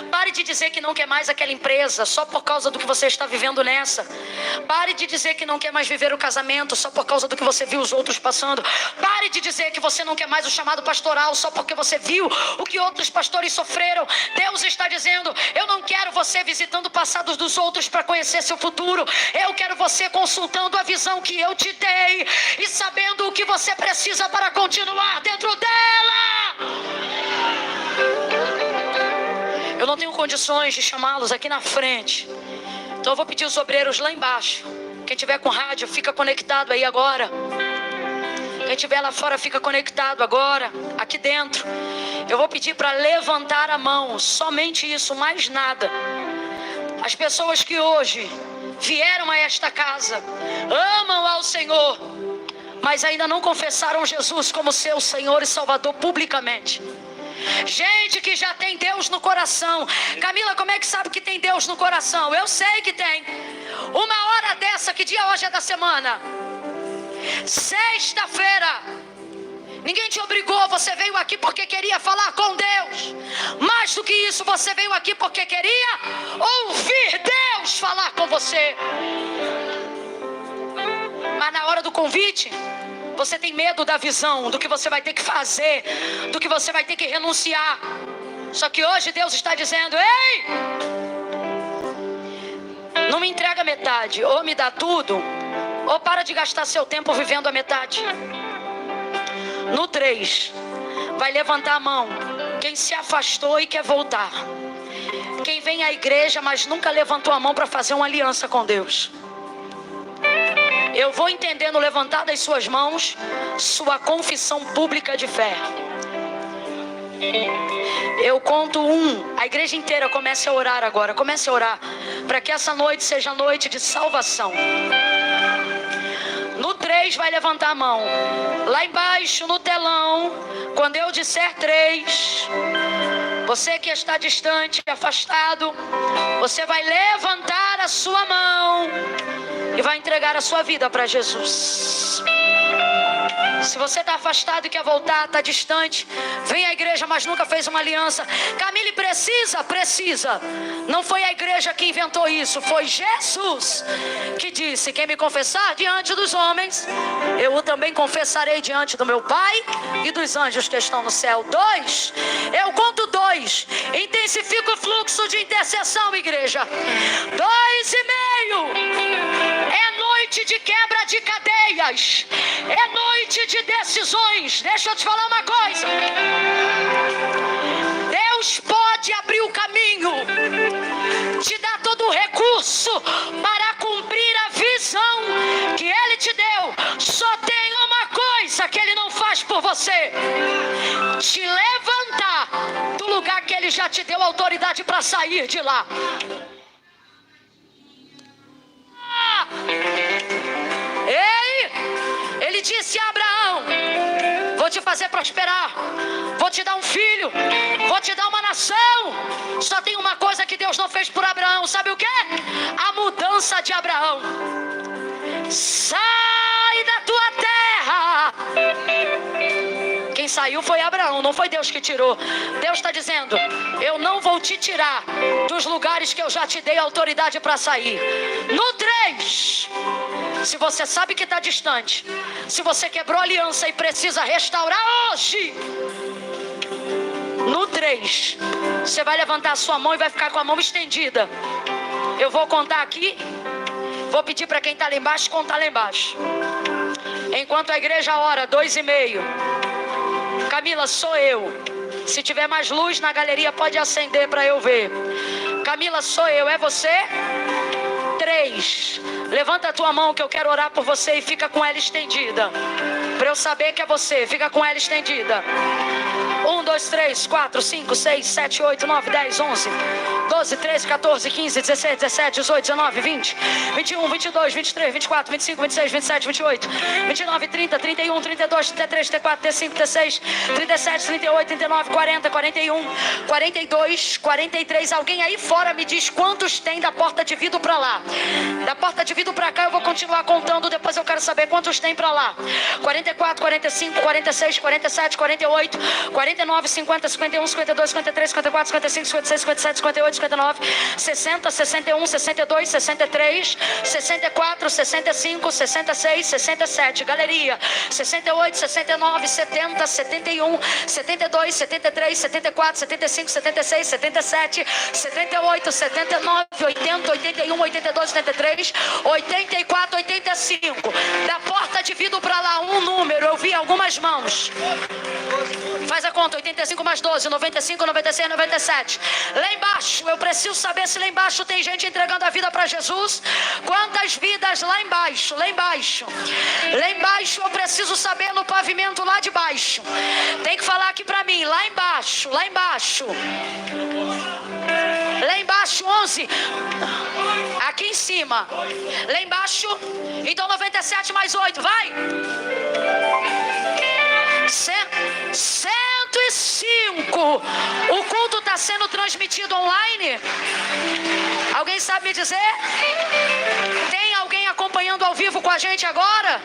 [SPEAKER 1] Pare de dizer que não quer mais aquela empresa só por causa do que você está vivendo nessa. Pare de dizer que não quer mais viver o casamento só por causa do que você viu os outros passando. Pare de dizer que você não quer mais o chamado pastoral só porque você viu o que outros pastores sofreram. Deus está dizendo: eu não quero você visitando o passado dos outros para conhecer seu futuro. Eu quero você consultando a visão que eu te dei e sabendo o que você precisa para continuar dentro dela. Eu não tenho condições de chamá-los aqui na frente, então eu vou pedir os obreiros lá embaixo. Quem tiver com rádio, fica conectado aí agora. Quem tiver lá fora, fica conectado agora. Aqui dentro, eu vou pedir para levantar a mão. Somente isso, mais nada. As pessoas que hoje vieram a esta casa, amam ao Senhor, mas ainda não confessaram Jesus como seu Senhor e Salvador publicamente. Gente que já tem Deus no coração. Camila, como é que sabe que tem Deus no coração? Eu sei que tem. Uma hora dessa, que dia hoje é da semana? Sexta-feira. Ninguém te obrigou, você veio aqui porque queria falar com Deus. Mais do que isso, você veio aqui porque queria ouvir Deus falar com você. Mas na hora do convite, você tem medo da visão, do que você vai ter que fazer, do que você vai ter que renunciar. Só que hoje Deus está dizendo: ei, não me entrega metade, ou me dá tudo, ou para de gastar seu tempo vivendo a metade. No 3, vai levantar a mão quem se afastou e quer voltar. Quem vem à igreja, mas nunca levantou a mão para fazer uma aliança com Deus. Eu vou entender no levantar das suas mãos sua confissão pública de fé. Eu conto 1, a igreja inteira comece a orar agora. Comece a orar para que essa noite seja noite de salvação. No 3 vai levantar a mão. Lá embaixo no telão, quando eu disser 3, você que está distante, afastado, você vai levantar a sua mão e vai entregar a sua vida para Jesus. Se você está afastado e quer voltar, está distante, vem à igreja, mas nunca fez uma aliança. Camille, precisa. Não foi a igreja que inventou isso, foi Jesus que disse: quem me confessar diante dos homens, eu o também confessarei diante do meu Pai e dos anjos que estão no céu. 2, eu conto 2, intensifica o fluxo de intercessão, igreja. 2,5, é noite de quebra de cadeias, é noite de decisões. Deixa eu te falar uma coisa: Deus pode abrir o caminho, te dar todo o recurso para cumprir a visão que Ele te deu. Só tem uma coisa que Ele não faz por você: te levantar do lugar que Ele já te deu autoridade para sair de lá. Ei, Ele disse a Abraão: vou te fazer prosperar, vou te dar um filho, vou te dar uma nação. Só tem uma coisa que Deus não fez por Abraão, sabe o que? A mudança de Abraão. Sai da tua terra. Quem saiu foi Abraão, não foi Deus que tirou. Deus está dizendo: eu não vou te tirar dos lugares que eu já te dei autoridade para sair. No 3, se você sabe que está distante, se você quebrou a aliança e precisa restaurar hoje, no 3, você vai levantar a sua mão e vai ficar com a mão estendida. Eu vou contar aqui, vou pedir para quem está lá embaixo contar lá embaixo. Enquanto a igreja ora, 2,5. Camila, sou eu. Se tiver mais luz na galeria, pode acender para eu ver. Camila, sou eu. É você? 3. Levanta a tua mão que eu quero orar por você e fica com ela estendida. Para eu saber que é você, fica com ela estendida. 1, 2, 3, 4, 5, 6, 7, 8, 9, 10, 11, 12, 13, 14, 15, 16, 17, 18, 19, 20, 21, 22, 23, 24, 25, 26, 27, 28, 29, 30, 31, 32, 33, 34, 35, 36, 37, 38, 39, 40, 41, 42, 43. Alguém aí fora me diz quantos tem da porta de vidro para lá. Da porta de vidro para cá eu vou continuar contando, depois eu quero saber quantos tem para lá. 44, 45, 46, 47, 48, 49, 50, 51, 52, 53, 54, 55, 56, 57, 58, 59, 60, 61, 62, 63, 64, 65, 66, 67. Galeria, 68, 69, 70, 71, 72, 73, 74, 75, 76, 77, 78, 79, 80, 81, 82, 83, 84, 85. Da porta de vidro para lá, um número, eu vi algumas mãos. Faz a conta, 85 mais 12, 95, 96, 97. Lá embaixo, eu preciso saber se lá embaixo tem gente entregando a vida para Jesus. Quantas vidas lá embaixo, lá embaixo. Lá embaixo eu preciso saber no pavimento lá de baixo. Tem que falar aqui para mim, lá embaixo, lá embaixo. Lá embaixo, 11. Aqui em cima. Lá embaixo, então 97 mais 8, vai. 105. O culto está sendo transmitido online? Alguém sabe me dizer? Tem alguém acompanhando ao vivo com a gente agora?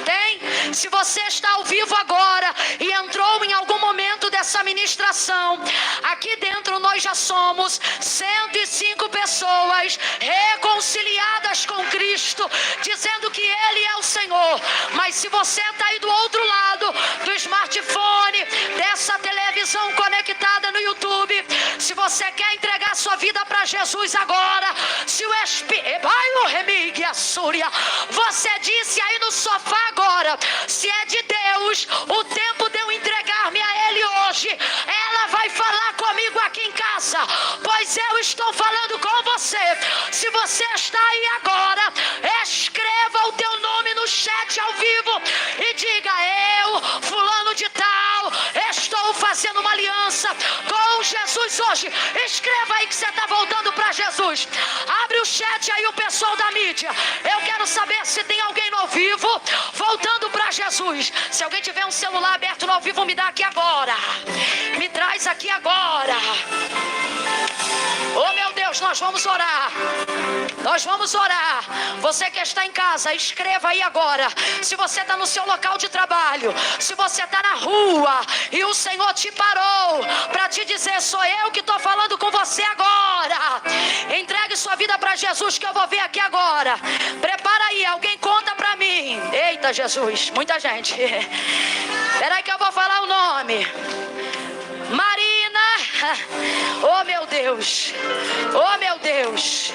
[SPEAKER 1] Tem? Se você está ao vivo agora e entrou em algum momento dessa ministração, aqui dentro nós já somos 105 pessoas reconciliadas com Cristo, dizendo que Ele é o Senhor. Mas se você está aí do outro lado do smartphone, dessa televisão conectada no YouTube, se você quer entregar sua vida para Jesus agora, se o você disse aí no sofá agora, se é de Deus, o tempo de eu entregar-me a Ele hoje, ela vai falar comigo aqui em casa, pois eu estou falando com você. Se você está aí agora, escreva o teu nome no chat ao vivo e diga: eu, fulano de tal, estou fazendo uma aliança com Jesus hoje. Escreva aí que você está voltando para Jesus. Abre o chat aí, o pessoal da mídia. Eu quero saber se tem alguém no ao vivo voltando para Jesus. Se alguém tiver um celular aberto no ao vivo, me dá aqui agora. Me traz aqui agora. Oh meu Deus, nós vamos orar. Nós vamos orar. Você que está em casa, escreva aí agora. Se você está no seu local de trabalho, se você está na rua e o Senhor te parou para te dizer: sou eu que estou falando com você agora, entregue sua vida para Jesus, que eu vou ver aqui agora. Prepara aí, alguém conta para mim. Eita Jesus, muita gente. Espera aí que eu vou falar o nome. Marina, oh meu Deus, oh meu Deus,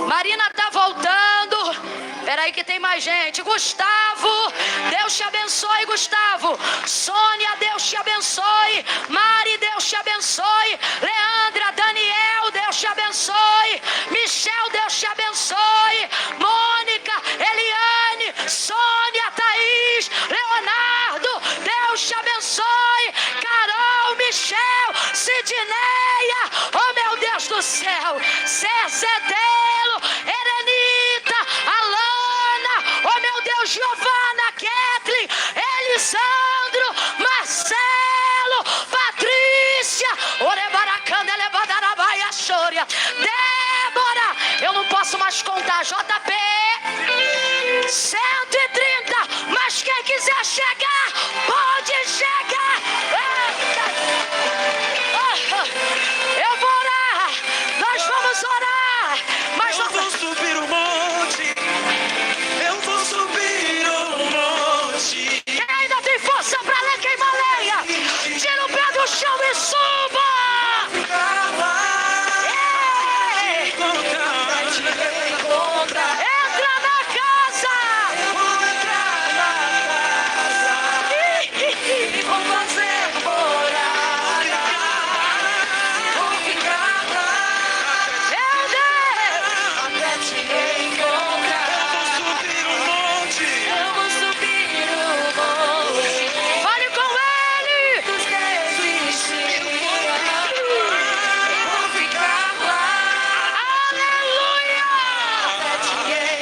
[SPEAKER 1] Marina tá voltando. Peraí que tem mais gente. Gustavo, Deus te abençoe, Gustavo. Sônia, Deus te abençoe. Mari, Deus te abençoe. Leandra, Daniel, Deus te abençoe. Michel, Deus te abençoe. Mônica, Eliane, Sônia, Thaís, Leonardo, Deus te abençoe. Carol, Michel, Sidneia, oh meu Deus do céu. Cezedelo, Erenita, Alana, oh meu Deus, Giovana, Kathleen, Elisandro, Marcelo, Patrícia, Orebaracanda, Levadarabaia, Xôria, Débora, eu não posso mais contar, JP, 130, mas quem quiser chegar, pode chegar. Eu vou orar, nós vamos orar, mas
[SPEAKER 2] eu vou subir o monte, eu vou subir o monte.
[SPEAKER 1] Quem ainda tem força pra ler, queima a lenha, tira o pé do chão e suba. Entra na casa.
[SPEAKER 2] Vou entrar na casa e vou fazer morada. Vou ficar lá,
[SPEAKER 1] Meu Deus,
[SPEAKER 2] até te encontrar. Eu vou subir o monte, eu vou subir o monte.
[SPEAKER 1] fale com ele.
[SPEAKER 2] Dos teus vestidos, vou ficar lá,
[SPEAKER 1] Aleluia.
[SPEAKER 2] até te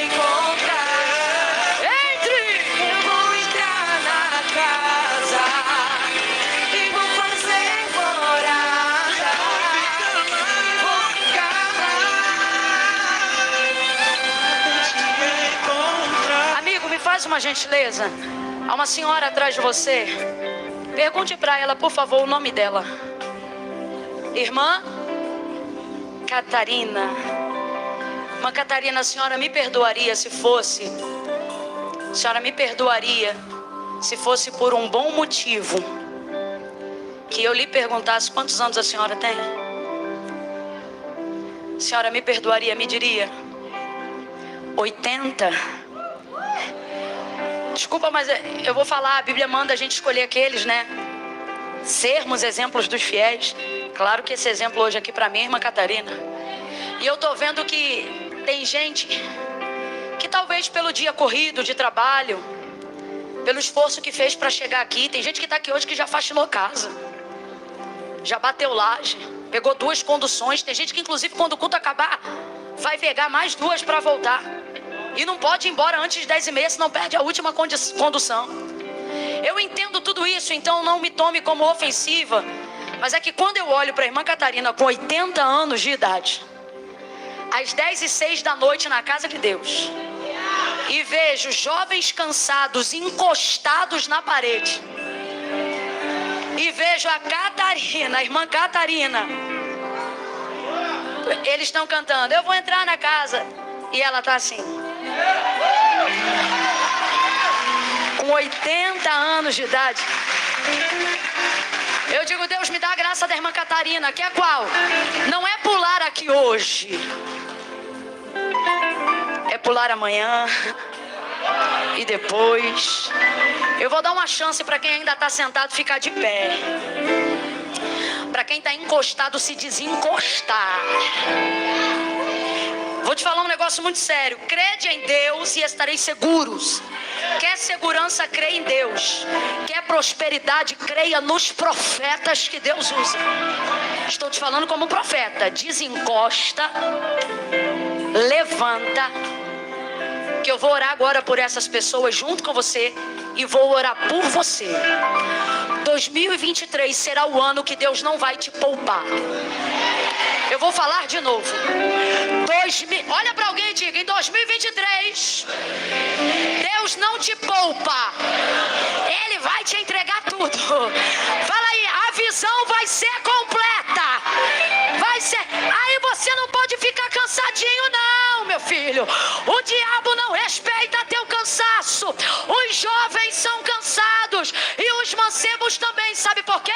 [SPEAKER 2] encontrar.
[SPEAKER 1] Entre.
[SPEAKER 2] Eu vou entrar na casa e vou fazer morada. Vou ficar lá.
[SPEAKER 1] Amigo, me faz uma gentileza. Há uma senhora atrás de você. Pergunte para ela, por favor, o nome dela. Irmã Catarina. Irmã Catarina, a senhora me perdoaria se fosse. A senhora me perdoaria se fosse por um bom motivo que eu lhe perguntasse quantos anos a senhora tem? A senhora me perdoaria, me diria 80? Desculpa, mas eu vou falar, a Bíblia manda a gente escolher aqueles, né? Sermos exemplos dos fiéis. Claro que esse exemplo hoje aqui para mim é a irmã Catarina. E eu tô vendo que tem gente que talvez pelo dia corrido de trabalho, pelo esforço que fez para chegar aqui, tem gente que tá aqui hoje que já faxinou casa, já bateu laje, pegou 2 conduções. Tem gente que inclusive quando o culto acabar vai pegar mais 2 para voltar. E não pode ir embora antes de 10h30, senão perde a última condução. Eu entendo tudo isso, então não me tome como ofensiva. Mas é que quando eu olho para a irmã Catarina com 80 anos de idade, às 10h06 da noite na casa de Deus, e vejo jovens cansados encostados na parede, e vejo a Catarina, a irmã Catarina, eles estão cantando, eu vou entrar na casa, e ela está assim, com 80 anos de idade. Eu digo, Deus, me dá a graça da irmã Catarina, que é qual? Não é pular aqui hoje, é pular amanhã e depois. Eu vou dar uma chance para quem ainda está sentado ficar de pé, para quem está encostado se desencostar. Vou te falar um negócio muito sério. Crede em Deus e estareis seguros. Quer segurança, crê em Deus. Quer prosperidade, creia nos profetas que Deus usa. Estou te falando como profeta. Desencosta, levanta, que eu vou orar agora por essas pessoas junto com você, e vou orar por você. 2023 será o ano que Deus não vai te poupar. Eu vou falar de novo. Olha para alguém e diga, em 2023 Deus não te poupa, Ele vai te entregar tudo. Fala aí, a visão vai ser completa. Vai ser. Aí você não pode ficar cansadinho não, meu filho. O diabo não respeita teu cansaço. Os jovens são cansados e os mancebos também. Sabe por quê?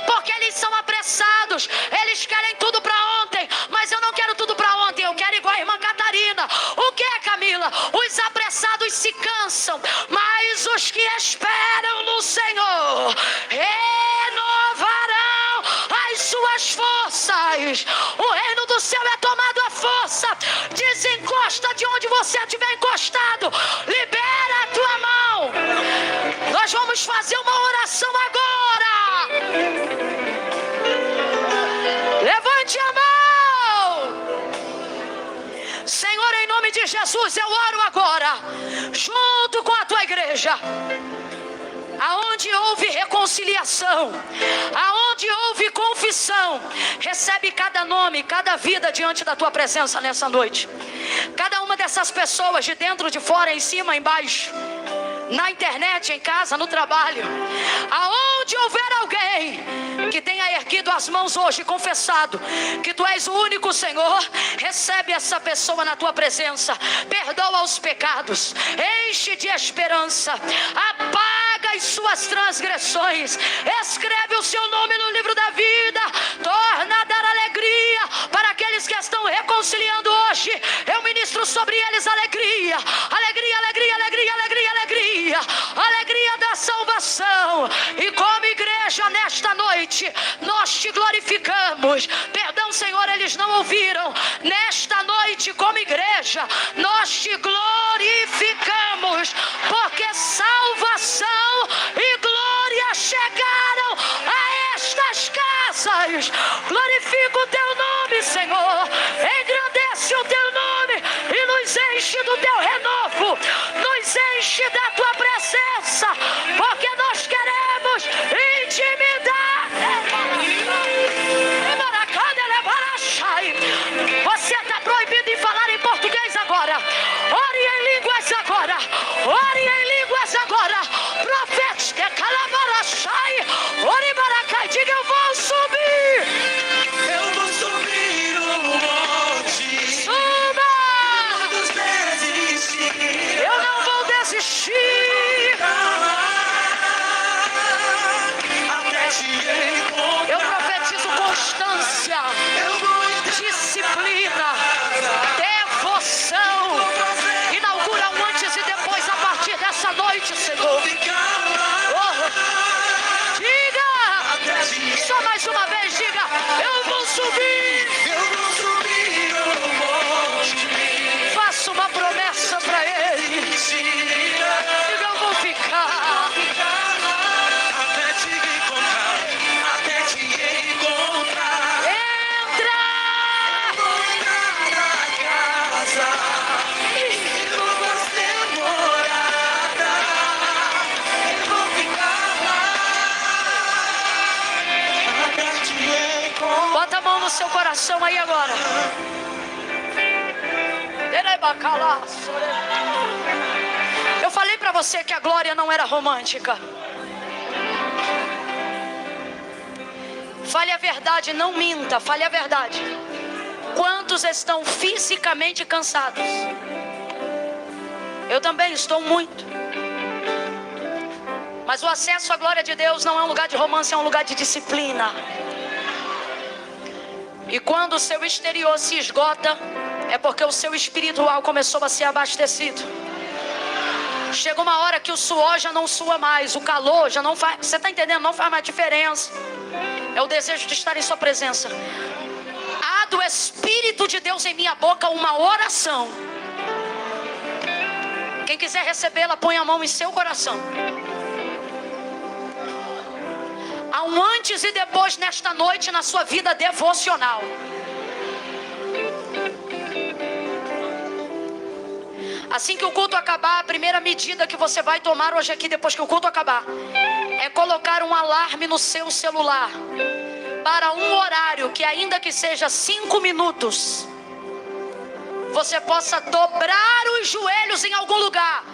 [SPEAKER 1] Porque eles são apressados. Eles querem tudo para ontem. Mas eu não quero tudo para ontem. Eu quero igual a irmã Catarina. O que, Camila? Os apressados se cansam, mas os que esperam no Senhor renovarão as suas forças. O reino do céu é tomado à força. Desencosta de onde você estiver encostado. Libera a tua mão. Nós vamos fazer uma oração agora. Levante a mão. Senhor, em nome de Jesus, eu oro agora, junto com a tua igreja. Aonde houve reconciliação, aonde houve confissão, recebe cada nome, cada vida diante da tua presença nessa noite. Cada uma dessas pessoas, de dentro, de fora, em cima, embaixo, na internet, em casa, no trabalho, aonde houver alguém que tenha erguido as mãos hoje, confessado que tu és o único Senhor, recebe essa pessoa na tua presença, perdoa os pecados, enche de esperança, apaga as suas transgressões, escreve o seu nome no livro da vida, torna a dar alegria para aqueles que estão reconciliando hoje. Eu ministro sobre eles alegria, alegria, alegria, alegria, alegria, alegria, alegria da salvação. E como igreja nesta noite nós te glorificamos. Perdão, Senhor, eles não ouviram. Nesta noite, como igreja, nós te glorificamos, porque salvação e glória chegaram a estas casas. Glorifica o teu nome, Senhor, engrandece o teu nome e nos enche do teu renovo, nos enche da tua presença, porque nós queremos intimidade. Você está proibido de falar em português agora. Ore em línguas agora. Ore em línguas agora. Profetas que calabarachai. Ore baracai. Diga, eu vou subir.
[SPEAKER 2] Eu vou subir o monte.
[SPEAKER 1] Suba.
[SPEAKER 2] Todos desistir.
[SPEAKER 1] Eu não vou desistir.
[SPEAKER 2] Até te encontrar.
[SPEAKER 1] Eu profetizo constância, disciplina, devoção. Inaugura um antes e depois a partir dessa noite, Senhor. Oh, diga, só mais uma vez, diga, eu vou subir.
[SPEAKER 2] Eu vou subir o monte.
[SPEAKER 1] Faça uma promessa para Ele. Diga, eu vou ficar.
[SPEAKER 2] Até te encontrar. Até te encontrar.
[SPEAKER 1] Entra.
[SPEAKER 2] Vou entrar na casa. Eu vou ser morada. Eu vou ficar.
[SPEAKER 1] mão no seu coração aí agora. Eu falei para você que a glória não era romântica. Fale a verdade, não minta, fale a verdade. Quantos estão fisicamente cansados? Eu também estou muito. Mas o acesso à glória de Deus não é um lugar de romance, é um lugar de disciplina. E quando o seu exterior se esgota, é porque o seu espiritual começou a ser abastecido. Chega uma hora que o suor já não sua mais, o calor já não faz, você está entendendo? Não faz mais diferença. É o desejo de estar em sua presença. Há do Espírito de Deus em minha boca uma oração. Quem quiser recebê-la, põe a mão em seu coração. Há um antes e depois nesta noite na sua vida devocional. Assim que o culto acabar, a primeira medida que você vai tomar hoje aqui, depois que o culto acabar, é colocar um alarme no seu celular para um horário que, ainda que seja 5 minutos, você possa dobrar os joelhos em algum lugar.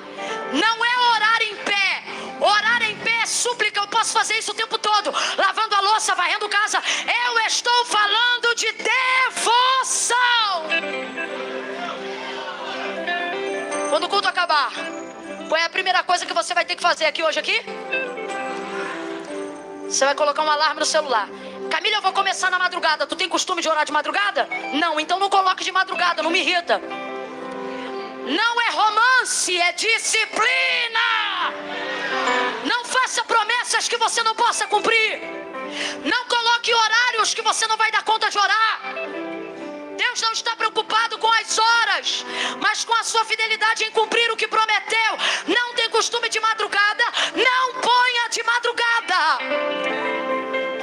[SPEAKER 1] Não é orar em pé. Orar em pé é súplica. Eu posso fazer isso o tempo todo, lavando a louça, varrendo casa. Eu estou falando de devoção. Quando o culto acabar, qual é a primeira coisa que você vai ter que fazer aqui hoje aqui? Você vai colocar um alarme no celular. Camila, eu vou começar na madrugada. Tu tem costume de orar de madrugada? Não, então não coloque de madrugada, não me irrita. Não é romance, é disciplina. Não faça promessas que você não possa cumprir. Não coloque horários que você não vai dar conta de orar. Deus não está preocupado com as horas, mas com a sua fidelidade em cumprir o que prometeu. Não tem costume de madrugada, não ponha de madrugada.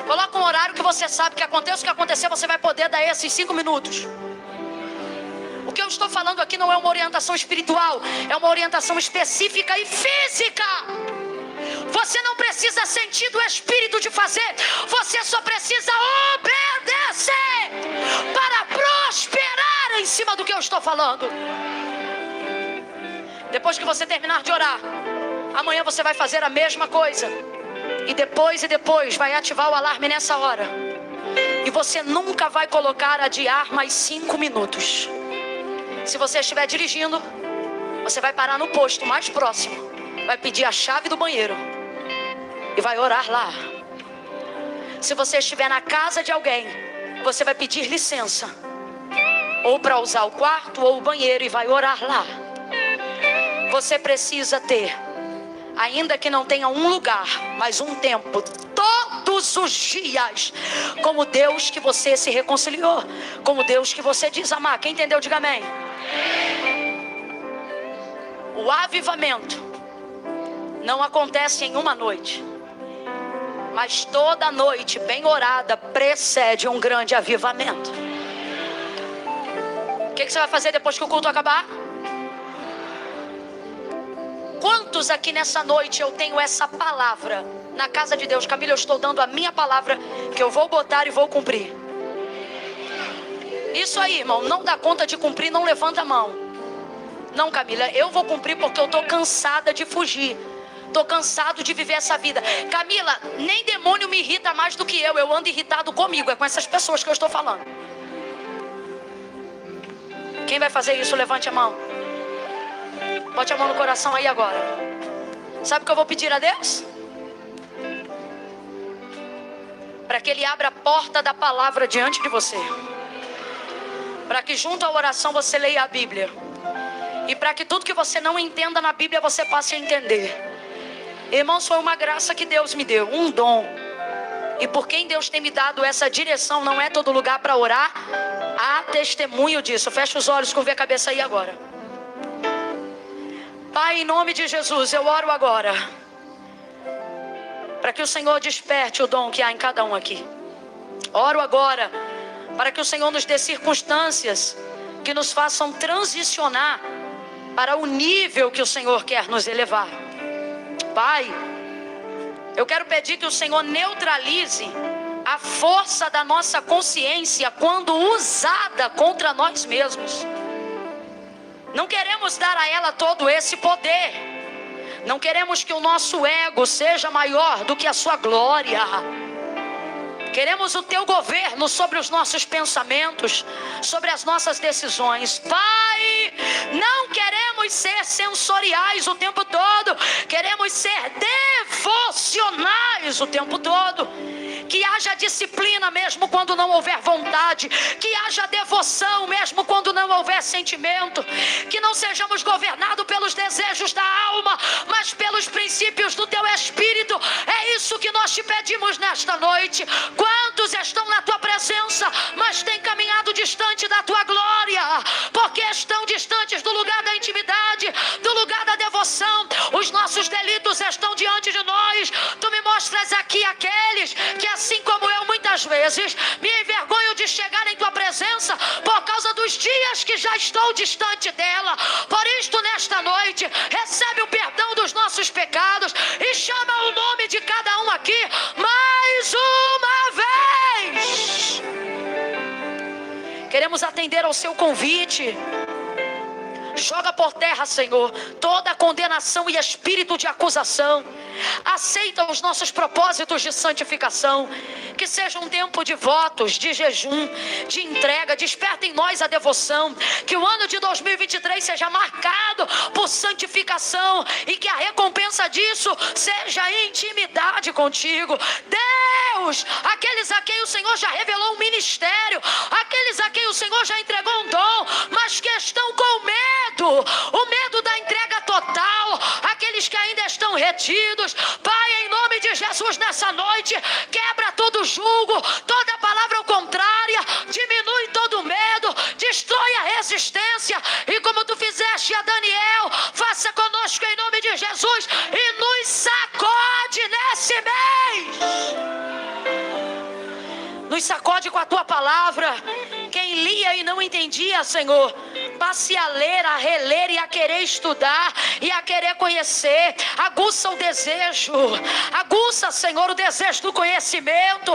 [SPEAKER 1] Coloca um horário que você sabe que aconteça o que acontecer, você vai poder dar esses 5 minutos. O que eu estou falando aqui não é uma orientação espiritual, é uma orientação específica e física. Você não precisa sentir do Espírito de fazer, você só precisa obedecer para prosperar em cima do que eu estou falando. Depois que você terminar de orar, amanhã você vai fazer a mesma coisa. E depois vai ativar o alarme nessa hora. E você nunca vai colocar adiar mais 5 minutos. Se você estiver dirigindo, você vai parar no posto mais próximo, vai pedir a chave do banheiro e vai orar lá. Se você estiver na casa de alguém, você vai pedir licença, ou para usar o quarto ou o banheiro, e vai orar lá. Você precisa ter, ainda que não tenha um lugar, mas um tempo, todos os dias, como Deus que você se reconciliou, como Deus que você diz amar. Quem entendeu, diga amém. O avivamento não acontece em uma noite, mas toda noite bem orada precede um grande avivamento. O que você vai fazer depois que o culto acabar? Quantos aqui nessa noite eu tenho essa palavra na casa de Deus? Camila, eu estou dando a minha palavra que eu vou botar e vou cumprir. Isso aí, irmão, não dá conta de cumprir, não levanta a mão. Não, Camila, eu vou cumprir porque eu estou cansada de fugir. Estou cansado de viver essa vida. Camila, nem demônio me irrita mais do que eu ando irritado comigo. É com essas pessoas que eu estou falando. Quem vai fazer isso? Levante a mão. Bote a mão no coração aí agora. Sabe o que eu vou pedir a Deus? Para que Ele abra a porta da palavra diante de você. Para que junto à oração você leia a Bíblia. E para que tudo que você não entenda na Bíblia você passe a entender. Irmãos, foi uma graça que Deus me deu, um dom. E por quem Deus tem me dado essa direção, não é todo lugar para orar. Há testemunho disso. Fecha os olhos, curva a cabeça aí agora. Pai, em nome de Jesus, eu oro agora para que o Senhor desperte o dom que há em cada um aqui. Oro agora para que o Senhor nos dê circunstâncias que nos façam transicionar para o nível que o Senhor quer nos elevar. Pai, eu quero pedir que o Senhor neutralize a força da nossa consciência quando usada contra nós mesmos. Não queremos dar a ela todo esse poder. Não queremos que o nosso ego seja maior do que a sua glória. Queremos o teu governo sobre os nossos pensamentos, sobre as nossas decisões. Pai, não queremos ser sensoriais o tempo todo. Queremos ser devocionais o tempo todo. Que haja disciplina mesmo quando não houver vontade. Que haja devoção mesmo quando não houver sentimento. Que não sejamos governados pelos desejos da alma, mas pelos princípios do teu Espírito. É isso que nós te pedimos nesta noite. Quantos estão na tua presença, mas têm caminhado distante da tua glória? Porque estão distantes do lugar da intimidade, do lugar da devoção. Os nossos delitos estão diante de nós. Tu me mostras aqui aqueles que, assim como eu, muitas vezes me envergonho de chegar em tua presença por causa dos dias que já estou distante dela. Por isto, nesta noite, recebe o perdão dos nossos pecados e chama o nome de cada um aqui mais uma vez. Queremos atender ao seu convite. Joga por terra, Senhor, toda condenação e espírito de acusação. Aceita os nossos propósitos de santificação. Que seja um tempo de votos, de jejum, de entrega. Desperta em nós a devoção. Que o ano de 2023 seja marcado por santificação e que a recompensa disso seja intimidade contigo. Deus, aqueles a quem o Senhor já revelou um ministério, aqueles a quem o Senhor já entregou um dom, mas que estão com medo, o medo da entrega total, aqueles que ainda estão retidos. Pai, em nome de Jesus, nessa noite, quebra todo jugo, toda palavra contrária, diminui todo medo, destrói a resistência, e como tu fizeste a Daniel, faça conosco em nome de Jesus e nos sacode nesse mês. Nos sacode com a tua palavra. Quem lia e não entendia, Senhor, passe a ler, a reler e a querer estudar e a querer conhecer. Aguça o desejo, aguça, Senhor, o desejo do conhecimento.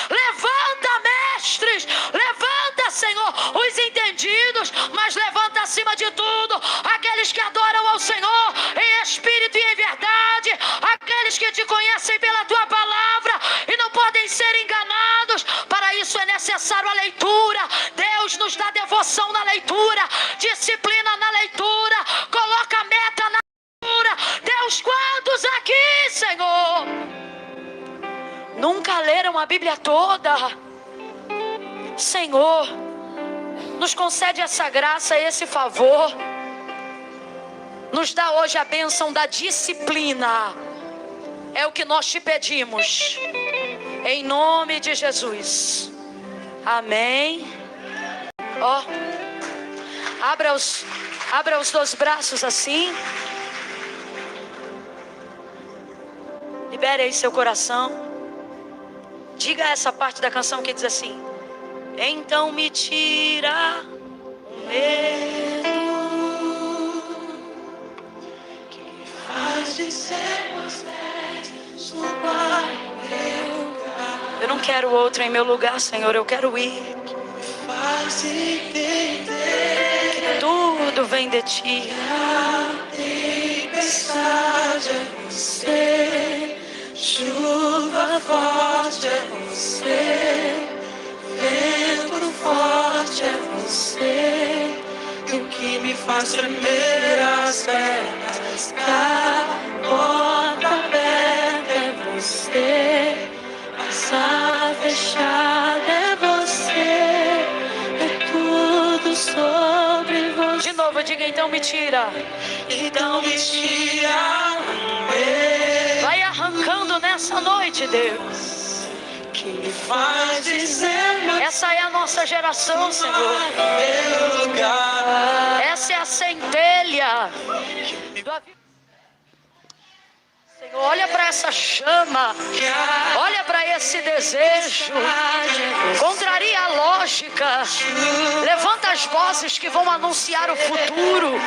[SPEAKER 1] Levanta mestres, levanta, Senhor, os entendidos, mas levanta acima de tudo aqueles que adoram ao Senhor em espírito e em verdade, aqueles que te conhecem pela tua palavra e não podem ser enganados. Para isso é necessário a leitura. Deus nos dá devoção na leitura, disciplina na leitura, coloca meta na leitura. Deus, quantos aqui, Senhor, nunca leram a Bíblia toda? Senhor, nos concede essa graça, esse favor. Nos dá hoje a bênção da disciplina. É o que nós te pedimos, em nome de Jesus. Amém. Ó, abra os dois braços assim. Libere aí seu coração. Diga essa parte da canção que diz assim: então me tira o medo que me faz dizer meus pés no bar. Eu não quero outro em meu lugar, Senhor, eu quero ir. Faz entender que tudo vem de ti. A tempestade é você, chuva forte é você, vento forte é você, e o que me faz tremer as pernas, a porta aberta é você, a fechada é você, é tudo sobre você. De novo, diga: então me tira. Então me tira o medo. Vai arrancando nessa noite, Deus, que me faz dizer. Essa é a nossa geração, Senhor. Essa é a centelha do aviso. Senhor, olha para essa chama, olha para esse desejo, contraria a lógica, levanta as vozes que vão anunciar o futuro.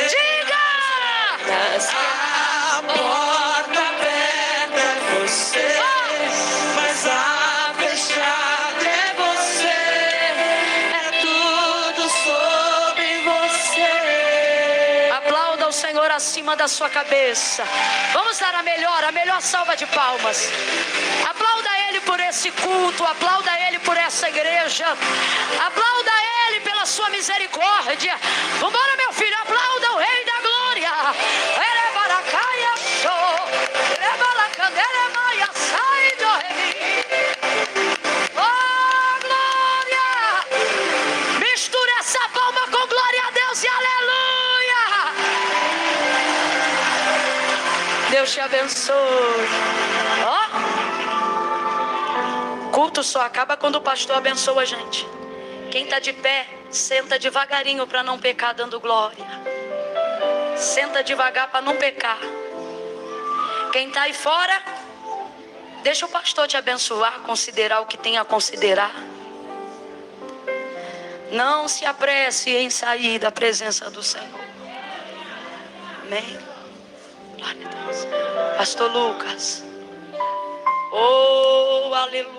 [SPEAKER 1] Diga!
[SPEAKER 2] A porta aberta é você, mas a fechada é você. É tudo sobre você.
[SPEAKER 1] Aplauda o Senhor acima da sua cabeça. Vamos dar a melhor salva de palmas. Aplauda Ele por esse culto, aplauda Ele por essa igreja, aplauda Ele pela sua misericórdia. Vambora, meu filho, aplauda o Rei da Glória. Oh, glória! Mistura essa palma com glória a Deus e aleluia! Deus te abençoe. Culto só acaba quando o pastor abençoa a gente. Quem está de pé, senta devagarinho para não pecar dando glória. Senta devagar para não pecar. Quem está aí fora, deixa o pastor te abençoar, considerar o que tem a considerar. Não se apresse em sair da presença do Senhor. Amém. Glória a Deus. Pastor Lucas. Oh, aleluia.